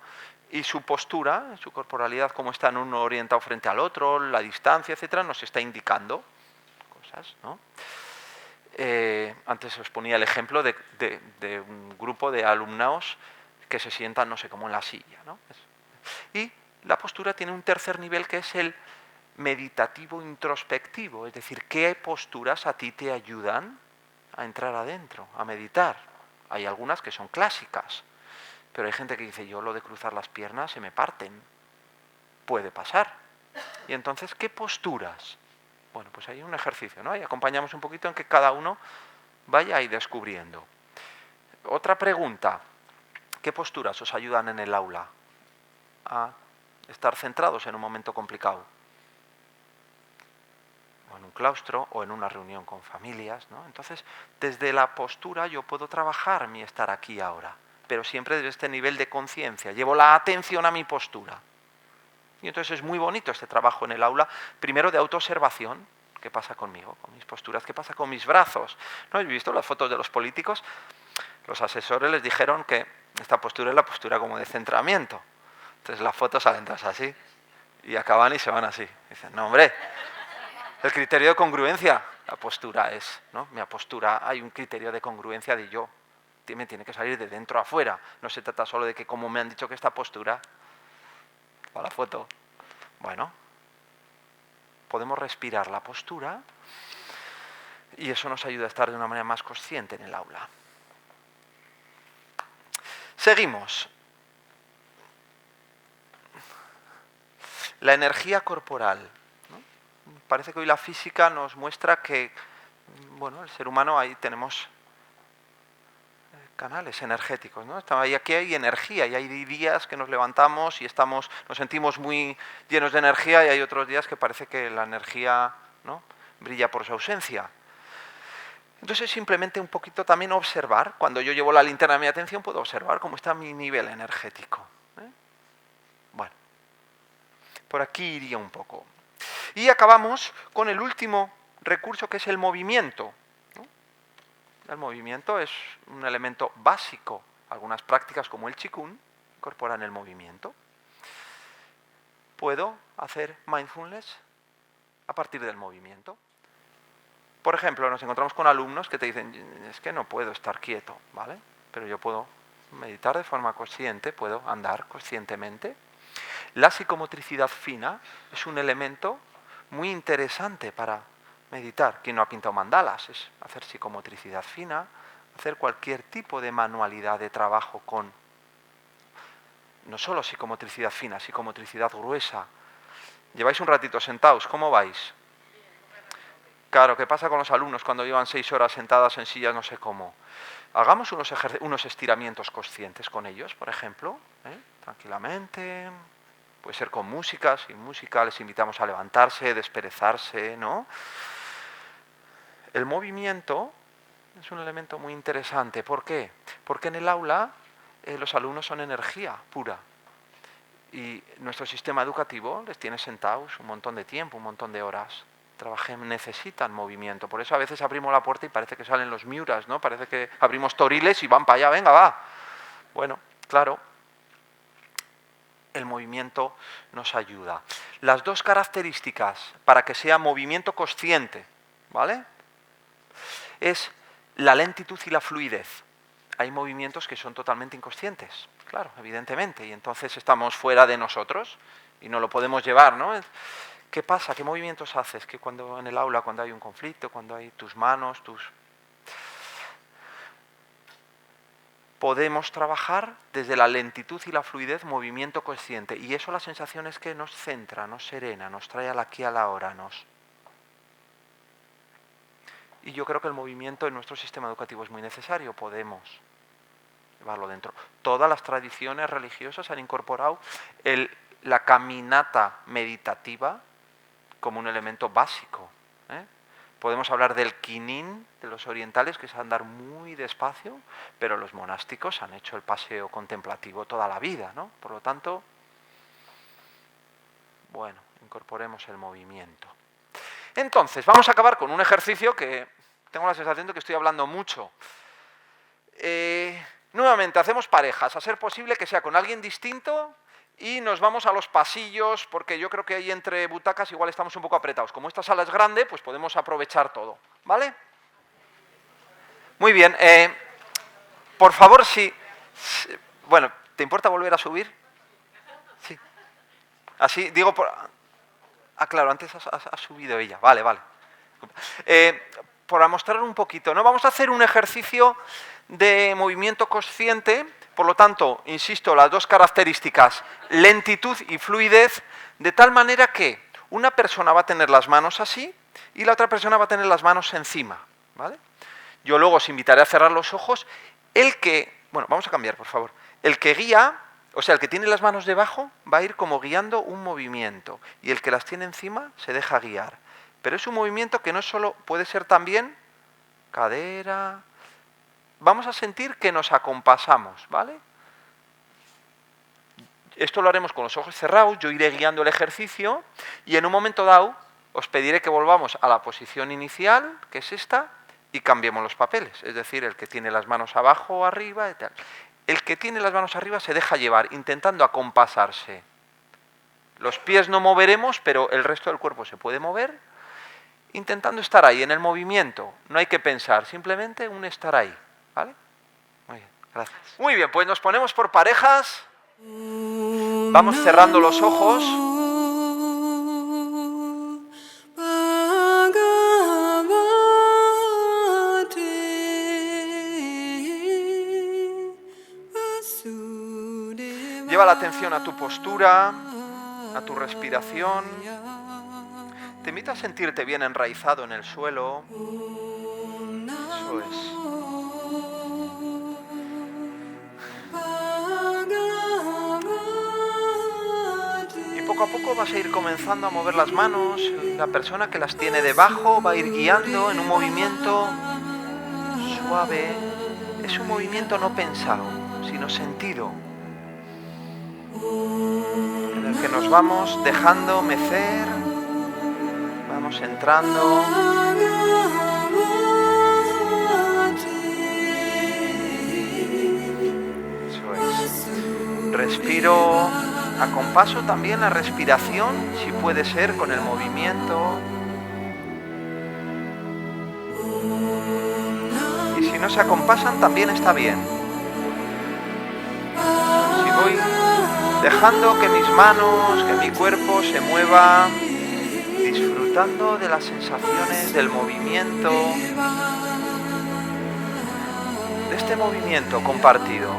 S1: y su postura, su corporalidad, cómo están uno orientado frente al otro, la distancia, etcétera, nos está indicando cosas, ¿no? Antes os ponía el ejemplo de un grupo de alumnos que se sientan, no sé, como en la silla, ¿no? Y la postura tiene un tercer nivel, que es el meditativo introspectivo, es decir, ¿qué posturas a ti te ayudan a entrar adentro, a meditar? Hay algunas que son clásicas, pero hay gente que dice, yo lo de cruzar las piernas se me parten. Puede pasar. Y entonces, ¿qué posturas? Bueno, pues hay un ejercicio, ¿no? Y acompañamos un poquito en que cada uno vaya ahí descubriendo. Otra pregunta, ¿qué posturas os ayudan en el aula a estar centrados en un momento complicado? O en un claustro, o en una reunión con familias, ¿no? Entonces, desde la postura yo puedo trabajar mi estar aquí ahora, pero siempre desde este nivel de conciencia. Llevo la atención a mi postura. Y entonces es muy bonito este trabajo en el aula, primero de autoobservación, ¿qué pasa conmigo, con mis posturas? ¿Qué pasa con mis brazos? ¿No habéis visto las fotos de los políticos? Los asesores les dijeron que esta postura es la postura como de centramiento. Entonces las fotos salen todas así, y acaban y se van así. Dicen, no hombre, el criterio de congruencia, la postura es, ¿no? Mi postura, hay un criterio de congruencia de yo. Me tiene que salir de dentro a afuera. No se trata solo de que como me han dicho que esta postura, para la foto. Bueno, podemos respirar la postura y eso nos ayuda a estar de una manera más consciente en el aula. Seguimos. La energía corporal, ¿no? Parece que hoy la física nos muestra que, bueno, el ser humano, ahí tenemos canales energéticos, ¿no? Aquí hay energía y hay días que nos levantamos y nos sentimos muy llenos de energía, y hay otros días que parece que la energía, ¿no?, brilla por su ausencia. Entonces simplemente un poquito también observar, cuando yo llevo la linterna a mi atención puedo observar cómo está mi nivel energético. Bueno, por aquí iría un poco. Y acabamos con el último recurso, que es el movimiento. El movimiento es un elemento básico. Algunas prácticas como el Qigong incorporan el movimiento. Puedo hacer mindfulness a partir del movimiento. Por ejemplo, nos encontramos con alumnos que te dicen, es que no puedo estar quieto, ¿vale? Pero yo puedo meditar de forma consciente, puedo andar conscientemente. La psicomotricidad fina es un elemento muy interesante para meditar. Quien no ha pintado mandalas es hacer psicomotricidad fina, hacer cualquier tipo de manualidad de trabajo con no solo psicomotricidad fina, psicomotricidad gruesa. Lleváis un ratito sentados, ¿cómo vais? Claro, ¿qué pasa con los alumnos cuando llevan 6 horas sentadas en sillas no sé cómo? Hagamos unos estiramientos conscientes con ellos, por ejemplo, tranquilamente. Puede ser con música, sin música, les invitamos a levantarse, desperezarse, ¿no? El movimiento es un elemento muy interesante. ¿Por qué? Porque en el aula los alumnos son energía pura. Y nuestro sistema educativo les tiene sentados un montón de tiempo, un montón de horas. Necesitan movimiento. Por eso a veces abrimos la puerta y parece que salen los miuras, ¿no? Parece que abrimos toriles y van para allá, venga, va. Bueno, claro, el movimiento nos ayuda. Las dos características para que sea movimiento consciente, ¿vale? Es la lentitud y la fluidez. Hay movimientos que son totalmente inconscientes, claro, evidentemente, y entonces estamos fuera de nosotros y no lo podemos llevar, ¿no? ¿Qué pasa? ¿Qué movimientos haces? Que cuando en el aula, cuando hay un conflicto, cuando hay tus manos, podemos trabajar desde la lentitud y la fluidez, movimiento consciente. Y eso la sensación es que nos centra, nos serena, nos trae al aquí, a la hora, Y yo creo que el movimiento en nuestro sistema educativo es muy necesario, podemos llevarlo dentro. Todas las tradiciones religiosas han incorporado la caminata meditativa como un elemento básico. Podemos hablar del quinín de los orientales, que es andar muy despacio, pero los monásticos han hecho el paseo contemplativo toda la vida, ¿no? Por lo tanto, bueno, incorporemos el movimiento. Entonces, vamos a acabar con un ejercicio que tengo la sensación de que estoy hablando mucho. Nuevamente, hacemos parejas, a ser posible que sea con alguien distinto, y nos vamos a los pasillos, porque yo creo que ahí entre butacas igual estamos un poco apretados. Como esta sala es grande, pues podemos aprovechar todo, ¿vale? Muy bien. Por favor, bueno, ¿te importa volver a subir? Sí. Así, digo, claro, antes ha subido ella. Vale. Para mostrar un poquito, ¿no? Vamos a hacer un ejercicio de movimiento consciente. Por lo tanto, insisto, las dos características, lentitud y fluidez, de tal manera que una persona va a tener las manos así y la otra persona va a tener las manos encima, ¿vale? Yo luego os invitaré a cerrar los ojos. Bueno, vamos a cambiar, por favor. El que guía, o sea, el que tiene las manos debajo, va a ir como guiando un movimiento, y el que las tiene encima se deja guiar. Pero es un movimiento que no solo puede ser también cadera. Vamos a sentir que nos acompasamos, ¿vale? Esto lo haremos con los ojos cerrados, yo iré guiando el ejercicio y en un momento dado os pediré que volvamos a la posición inicial, que es esta, y cambiemos los papeles. Es decir, el que tiene las manos abajo o arriba y tal. El que tiene las manos arriba se deja llevar, intentando acompasarse. Los pies no moveremos, pero el resto del cuerpo se puede mover, intentando estar ahí, en el movimiento. No hay que pensar, simplemente un estar ahí. ¿Vale? Muy bien, gracias. Muy bien, pues nos ponemos por parejas. Vamos cerrando los ojos. Lleva la atención a tu postura, a tu respiración. Te invito a sentirte bien enraizado en el suelo. Eso es. Poco a poco vas a ir comenzando a mover las manos. La persona que las tiene debajo va a ir guiando en un movimiento suave. Es un movimiento no pensado, sino sentido, en el que nos vamos dejando mecer, vamos entrando. Eso es. Respiro. Acompaso también la respiración, si puede ser, con el movimiento. Y si no se acompasan, también está bien. Si voy dejando que mis manos, que mi cuerpo se mueva, disfrutando de las sensaciones del movimiento, de este movimiento compartido.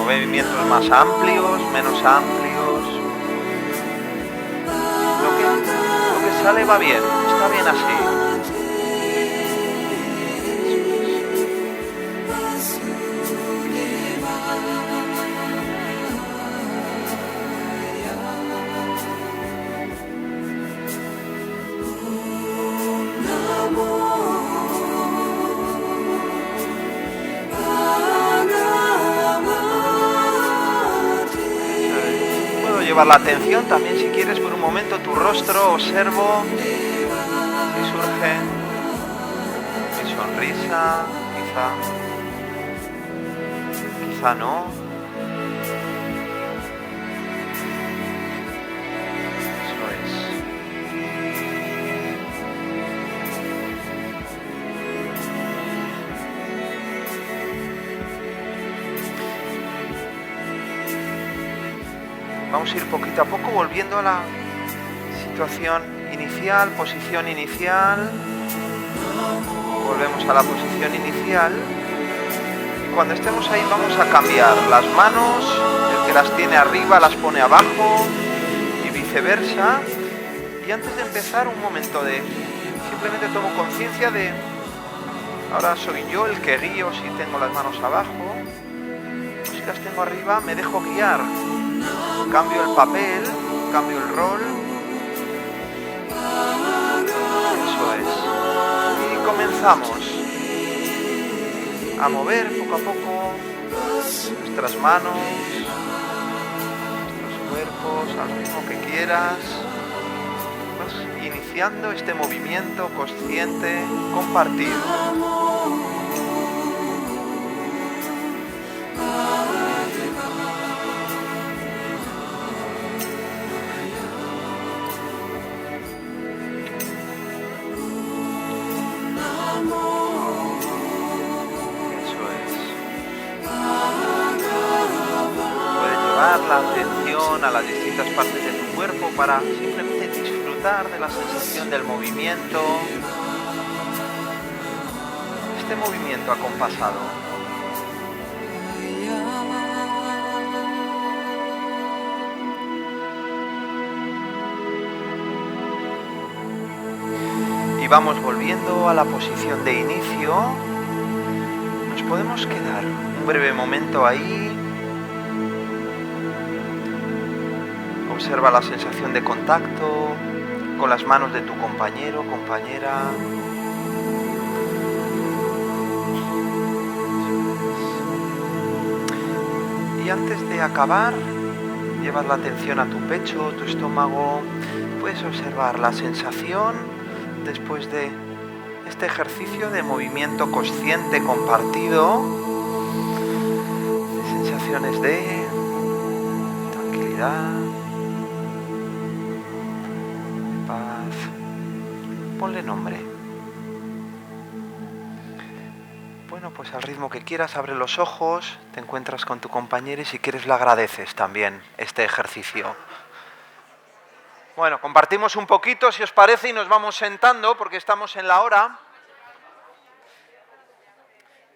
S1: Movimientos más amplios, menos amplios. Lo que sale va bien, está bien así. Llevar la atención también, si quieres, por un momento tu rostro. Observo si surge mi sonrisa, quizá no. Eso es. Vamos a ir poquito a poco volviendo a la situación inicial, posición inicial. Volvemos a la posición inicial. Y cuando estemos ahí vamos a cambiar las manos. El que las tiene arriba las pone abajo y viceversa. Y antes de empezar, un momento de... Simplemente tomo conciencia de... Ahora soy yo el que guío si tengo las manos abajo. O si las tengo arriba, me dejo guiar. Cambio el papel, cambio el rol. Eso es. Y comenzamos a mover poco a poco nuestras manos, nuestros cuerpos, al ritmo que quieras. Vas iniciando este movimiento consciente, compartido. La atención a las distintas partes de tu cuerpo para simplemente disfrutar de la sensación del movimiento, este movimiento acompasado. Y vamos volviendo a la posición de inicio. Nos podemos quedar un breve momento ahí. Observa la sensación de contacto con las manos de tu compañero, compañera. Y antes de acabar, llevas la atención a tu pecho, tu estómago. Puedes observar la sensación después de este ejercicio de movimiento consciente compartido. Sensaciones de tranquilidad. Ponle nombre. Bueno, pues al ritmo que quieras, abre los ojos, te encuentras con tu compañero y si quieres le agradeces también este ejercicio. Bueno, compartimos un poquito, si os parece, y nos vamos sentando porque estamos en la hora.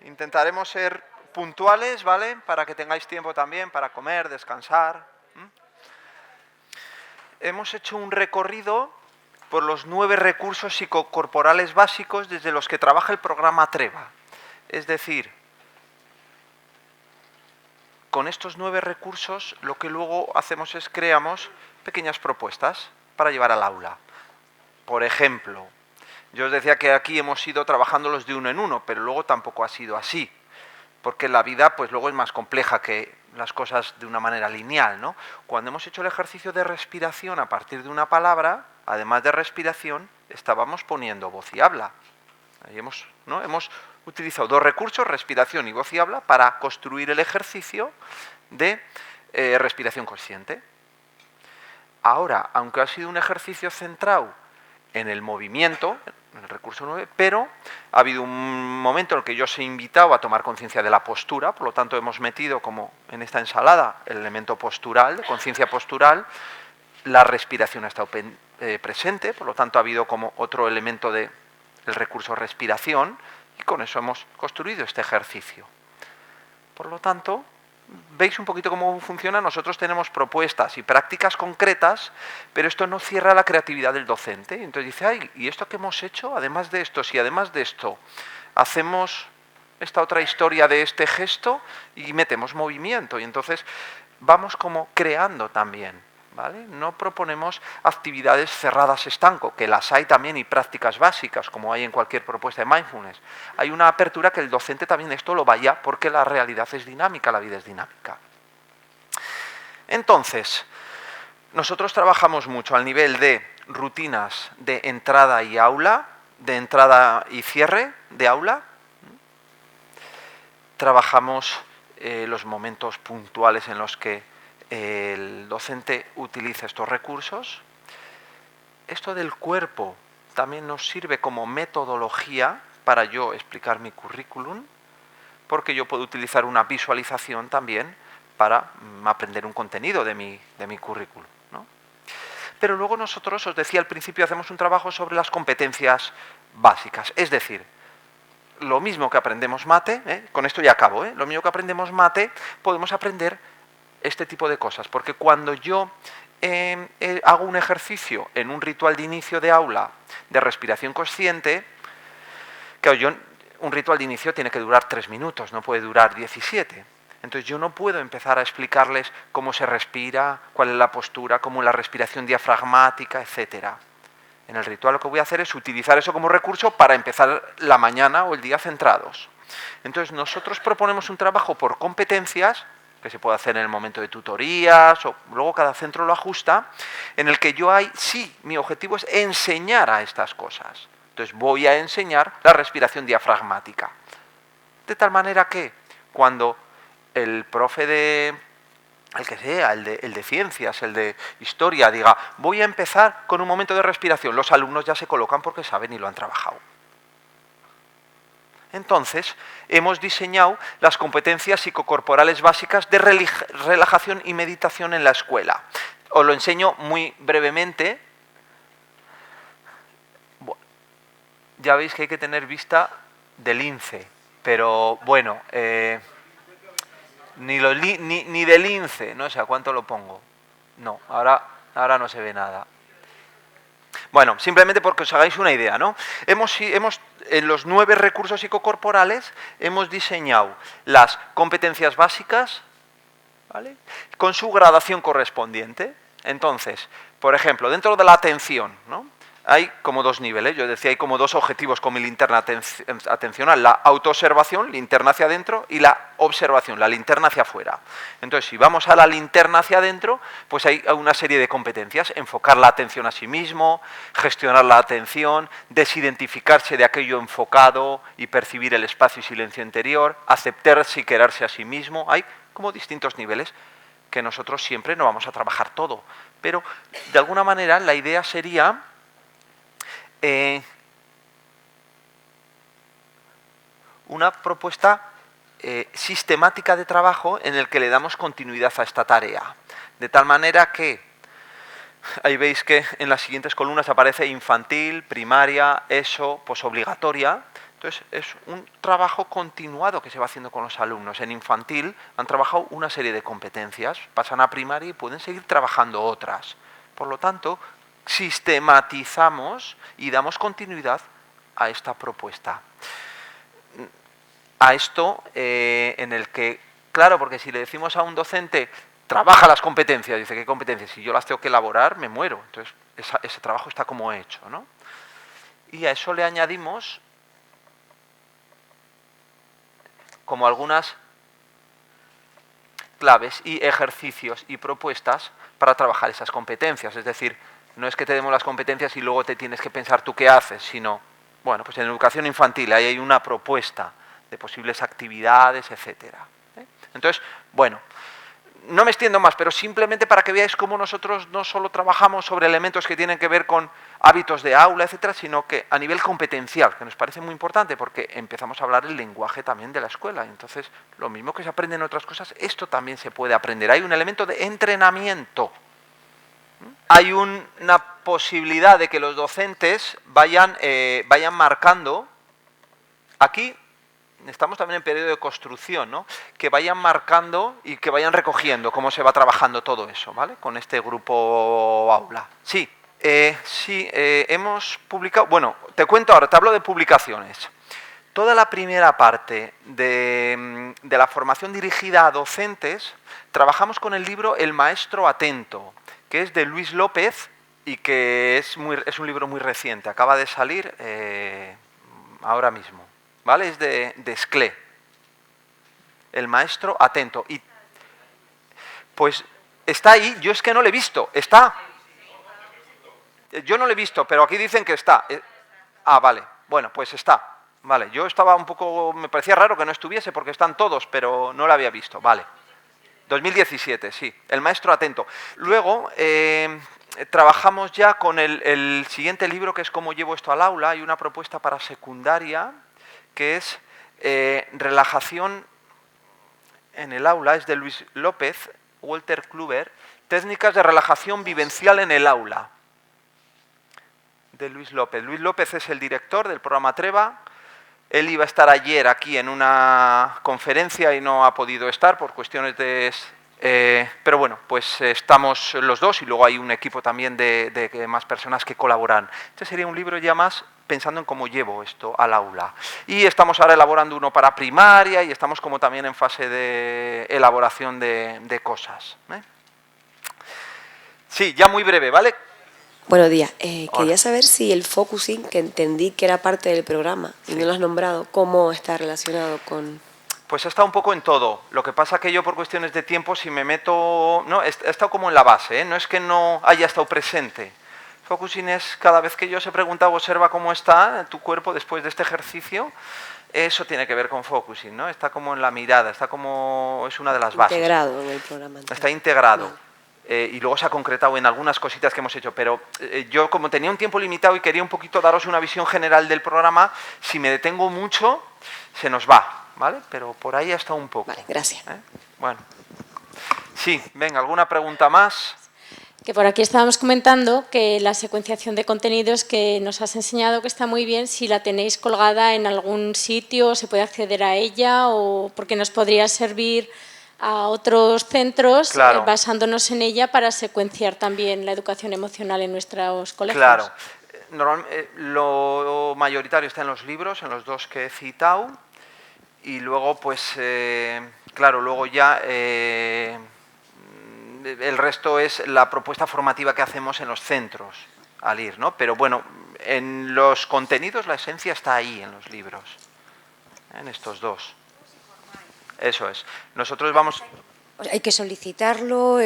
S1: Intentaremos ser puntuales, ¿vale? Para que tengáis tiempo también para comer, descansar. Hemos hecho un recorrido por los 9 recursos psicocorporales básicos desde los que trabaja el programa TREVA. Es decir, con estos 9 recursos lo que luego hacemos es creamos pequeñas propuestas para llevar al aula. Por ejemplo, yo os decía que aquí hemos ido trabajándolos de uno en uno, pero luego tampoco ha sido así, porque la vida pues luego es más compleja que las cosas de una manera lineal, ¿no? Cuando hemos hecho el ejercicio de respiración a partir de una palabra, además de respiración, estábamos poniendo voz y habla. Ahí hemos utilizado 2 recursos, respiración y voz y habla, para construir el ejercicio de respiración consciente. Ahora, aunque ha sido un ejercicio centrado en el movimiento, en el recurso 9, pero ha habido un momento en el que yo os he invitado a tomar conciencia de la postura, por lo tanto hemos metido como en esta ensalada el elemento postural, de conciencia postural. La respiración ha estado presente, por lo tanto ha habido como otro elemento del recurso respiración y con eso hemos construido este ejercicio. Por lo tanto, ¿Veis un poquito cómo funciona? Nosotros tenemos propuestas y prácticas concretas, pero esto no cierra la creatividad del docente. Entonces dice, ay, ¿y esto que hemos hecho? Además de esto, si además de esto hacemos esta otra historia de este gesto y metemos movimiento. Y entonces vamos como creando también, ¿vale? No proponemos actividades cerradas estanco, que las hay también, y prácticas básicas, como hay en cualquier propuesta de mindfulness. Hay una apertura que el docente también esto lo vaya, porque la realidad es dinámica, la vida es dinámica. Entonces, nosotros trabajamos mucho al nivel de rutinas de entrada y aula, de entrada y cierre de aula. Trabajamos los momentos puntuales en los que el docente utiliza estos recursos. Esto del cuerpo también nos sirve como metodología para yo explicar mi currículum, porque yo puedo utilizar una visualización también para aprender un contenido de mi currículum, ¿no? Pero luego nosotros, os decía al principio, hacemos un trabajo sobre las competencias básicas, es decir, lo mismo que aprendemos mate, con esto ya acabo, lo mismo que aprendemos mate, podemos aprender este tipo de cosas, porque cuando yo hago un ejercicio en un ritual de inicio de aula de respiración consciente, claro, un ritual de inicio tiene que durar 3 minutos, no puede durar 17. Entonces yo no puedo empezar a explicarles cómo se respira, cuál es la postura, cómo es la respiración diafragmática, etcétera. En el ritual lo que voy a hacer es utilizar eso como recurso para empezar la mañana o el día centrados. Entonces nosotros proponemos un trabajo por competencias, que se puede hacer en el momento de tutorías, o luego cada centro lo ajusta, en el que mi objetivo es enseñar a estas cosas. Entonces voy a enseñar la respiración diafragmática. De tal manera que cuando el profe el que sea, el de ciencias, el de historia, diga, voy a empezar con un momento de respiración, los alumnos ya se colocan porque saben y lo han trabajado. Entonces, hemos diseñado las competencias psicocorporales básicas de relajación y meditación en la escuela. Os lo enseño muy brevemente. Ya veis que hay que tener vista de lince, pero bueno, ni de lince, no sé a cuánto lo pongo. No, ahora no se ve nada. Bueno, simplemente porque os hagáis una idea, ¿no? En los 9 recursos psicocorporales hemos diseñado las competencias básicas, ¿vale?, con su gradación correspondiente. Entonces, por ejemplo, dentro de la atención, ¿no?, hay como 2 niveles. Yo decía, hay como 2 objetivos con mi linterna atencional: la autoobservación, linterna hacia adentro, y la observación, la linterna hacia afuera. Entonces, si vamos a la linterna hacia adentro, pues hay una serie de competencias: enfocar la atención a sí mismo, gestionar la atención, desidentificarse de aquello enfocado y percibir el espacio y silencio interior, aceptarse y quererse a sí mismo. Hay como distintos niveles que nosotros siempre no vamos a trabajar todo, pero de alguna manera la idea sería una propuesta sistemática de trabajo en el que le damos continuidad a esta tarea. De tal manera que, ahí veis que en las siguientes columnas aparece infantil, primaria, ESO, posobligatoria. Entonces es un trabajo continuado que se va haciendo con los alumnos. En infantil han trabajado una serie de competencias, pasan a primaria y pueden seguir trabajando otras. Por lo tanto, sistematizamos y damos continuidad a esta propuesta. A esto en el que, claro, porque si le decimos a un docente, trabaja las competencias, dice, ¿qué competencias? Si yo las tengo que elaborar, me muero. Entonces, ese trabajo está como hecho, ¿no? Y a eso le añadimos como algunas claves y ejercicios y propuestas para trabajar esas competencias. Es decir, no es que te demos las competencias y luego te tienes que pensar tú qué haces, sino, bueno, pues en educación infantil ahí hay una propuesta de posibles actividades, etcétera. Entonces, bueno, no me extiendo más, pero simplemente para que veáis cómo nosotros no solo trabajamos sobre elementos que tienen que ver con hábitos de aula, etcétera, sino que a nivel competencial, que nos parece muy importante porque empezamos a hablar el lenguaje también de la escuela. Entonces, lo mismo que se aprende en otras cosas, esto también se puede aprender. Hay un elemento de entrenamiento. Hay una posibilidad de que los docentes vayan marcando aquí estamos también en periodo de construcción, ¿no? Que vayan marcando y que vayan recogiendo cómo se va trabajando todo eso, ¿vale? Con este grupo aula. Sí, hemos publicado... Bueno, te cuento ahora, te hablo de publicaciones. Toda la primera parte de la formación dirigida a docentes, trabajamos con el libro El maestro atento, que es de Luis López y que es un libro muy reciente, acaba de salir ahora mismo, ¿vale? Es de Esclé, El maestro atento. Y pues está ahí, yo es que no lo he visto, está. Yo no lo he visto, pero aquí dicen que está. Ah, vale, bueno, pues está. Vale, yo estaba un poco, me parecía raro que no estuviese porque están todos, pero no lo había visto, vale. 2017, sí, El maestro atento. Luego trabajamos ya con el siguiente libro, que es Cómo llevo esto al aula. Hay una propuesta para secundaria que es Relajación en el aula, es de Luis López, Walter Kluber, Técnicas de relajación vivencial en el aula, de Luis López. Luis López es el director del programa TREVA. Él iba a estar ayer aquí en una conferencia y no ha podido estar por cuestiones de... pero bueno, pues estamos los dos y luego hay un equipo también de más personas que colaboran. Este sería un libro ya más pensando en cómo llevo esto al aula. Y estamos ahora elaborando uno para primaria y estamos como también en fase de elaboración de cosas. Sí, ya muy breve, ¿vale?
S2: Buenos días. Quería saber si el focusing, que entendí que era parte del programa y no lo has nombrado, ¿cómo está relacionado con...?
S1: Pues está un poco en todo. Lo que pasa que yo por cuestiones de tiempo, si me meto... No, he estado como en la base, ¿eh? No es que no haya estado presente. Focusing es cada vez que yo os he preguntado, observa cómo está tu cuerpo después de este ejercicio. Eso tiene que ver con focusing, ¿no? Está como en la mirada, está como... es una de las bases.
S2: Integrado en el programa. Entonces.
S1: Está integrado.
S2: Vale.
S1: Y luego se ha concretado en algunas cositas que hemos hecho, pero yo como tenía un tiempo limitado y quería un poquito daros una visión general del programa, si me detengo mucho, se nos va, ¿vale? Pero por ahí ha estado un poco.
S2: Vale, gracias.
S1: Bueno. Sí, venga, ¿alguna pregunta más?
S3: Que por aquí estábamos comentando que la secuenciación de contenidos que nos has enseñado que está muy bien, si la tenéis colgada en algún sitio, se puede acceder a ella o porque nos podría servir a otros centros, claro, basándonos en ella para secuenciar también la educación emocional en nuestros colegios. Claro,
S1: lo mayoritario está en los libros, en los dos que he citado, y luego pues, claro, luego ya el resto es la propuesta formativa que hacemos en los centros al ir, ¿no? Pero bueno, en los contenidos la esencia está ahí en los libros, en estos dos. Eso es. Nosotros vamos...
S4: Hay que solicitarlo,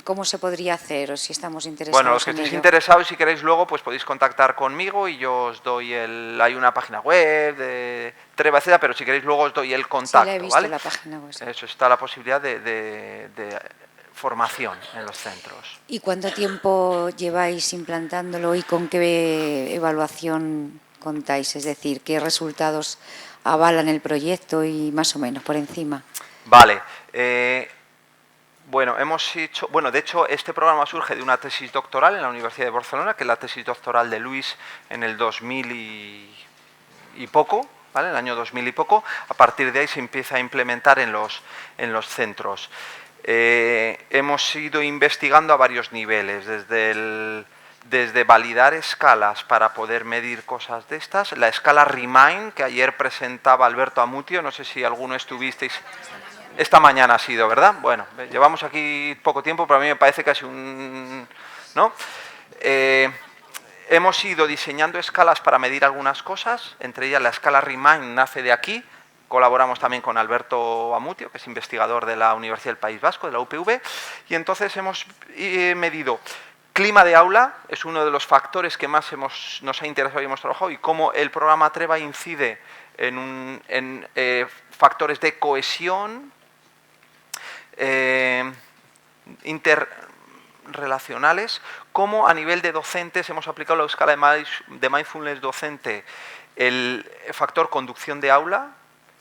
S4: ¿cómo se podría hacer o si estamos interesados?
S1: Bueno, los que estéis interesados, si queréis luego, pues podéis contactar conmigo y yo os doy hay una página web de Treva, etcétera, pero si queréis luego os doy el contacto,
S4: sí, la he visto,
S1: ¿vale?
S4: La página web.
S1: Eso, está la posibilidad de formación en los centros.
S4: ¿Y cuánto tiempo lleváis implantándolo y con qué evaluación contáis? Es decir, ¿qué resultados avalan el proyecto y más o menos por encima?
S1: Vale. Bueno, de hecho, este programa surge de una tesis doctoral en la Universidad de Barcelona, que es la tesis doctoral de Luis en el 2000 y poco, ¿vale? El año 2000 y poco. A partir de ahí se empieza a implementar en los centros. Hemos ido investigando a varios niveles, desde validar escalas para poder medir cosas de estas, la escala Remind, que ayer presentaba Alberto Amutio, no sé si alguno estuvisteis... Esta mañana ha sido, ¿verdad? Bueno, llevamos aquí poco tiempo, pero a mí me parece casi un... ¿no? Hemos ido diseñando escalas para medir algunas cosas, entre ellas la escala Remind nace de aquí, colaboramos también con Alberto Amutio, que es investigador de la Universidad del País Vasco, de la UPV, y entonces hemos medido clima de aula, es uno de los factores que más nos ha interesado y hemos trabajado, y cómo el programa TREVA incide en factores de cohesión, interrelacionales, como a nivel de docentes hemos aplicado la escala de mindfulness docente, el factor conducción de aula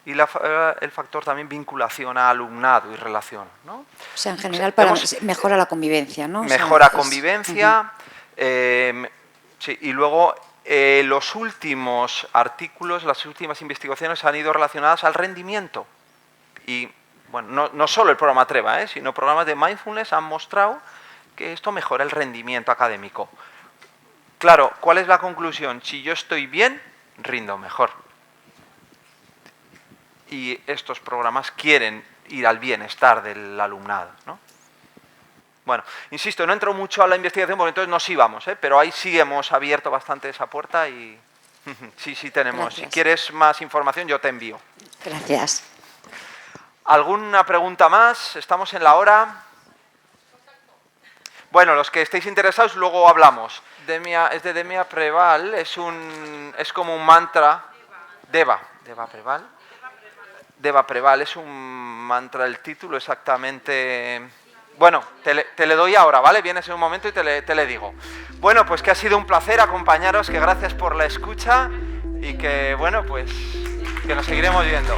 S1: y el factor también vinculación a alumnado y relación, ¿no?
S4: O sea, en general mejora la convivencia, ¿no?
S1: Mejora convivencia, sí, y luego los últimos artículos, las últimas investigaciones han ido relacionadas al rendimiento. Y, bueno, no solo el programa TREVA, sino programas de mindfulness han mostrado que esto mejora el rendimiento académico. Claro, ¿cuál es la conclusión? Si yo estoy bien, rindo mejor. Y estos programas quieren ir al bienestar del alumnado, ¿no? Bueno, insisto, no entro mucho a la investigación porque entonces nos íbamos, pero ahí sí hemos abierto bastante esa puerta y sí tenemos.
S4: Gracias.
S1: Si quieres más información, yo te envío.
S4: Gracias.
S1: ¿Alguna pregunta más? ¿Estamos en la hora? Bueno, los que estéis interesados, luego hablamos. Es de Demia Preval, es como un mantra. Deva Preval. Deva Preval, es un mantra, el título exactamente. Bueno, te le doy ahora, ¿vale? Vienes en un momento y te le digo. Bueno, pues que ha sido un placer acompañaros, que gracias por la escucha y que, bueno, pues que nos seguiremos viendo.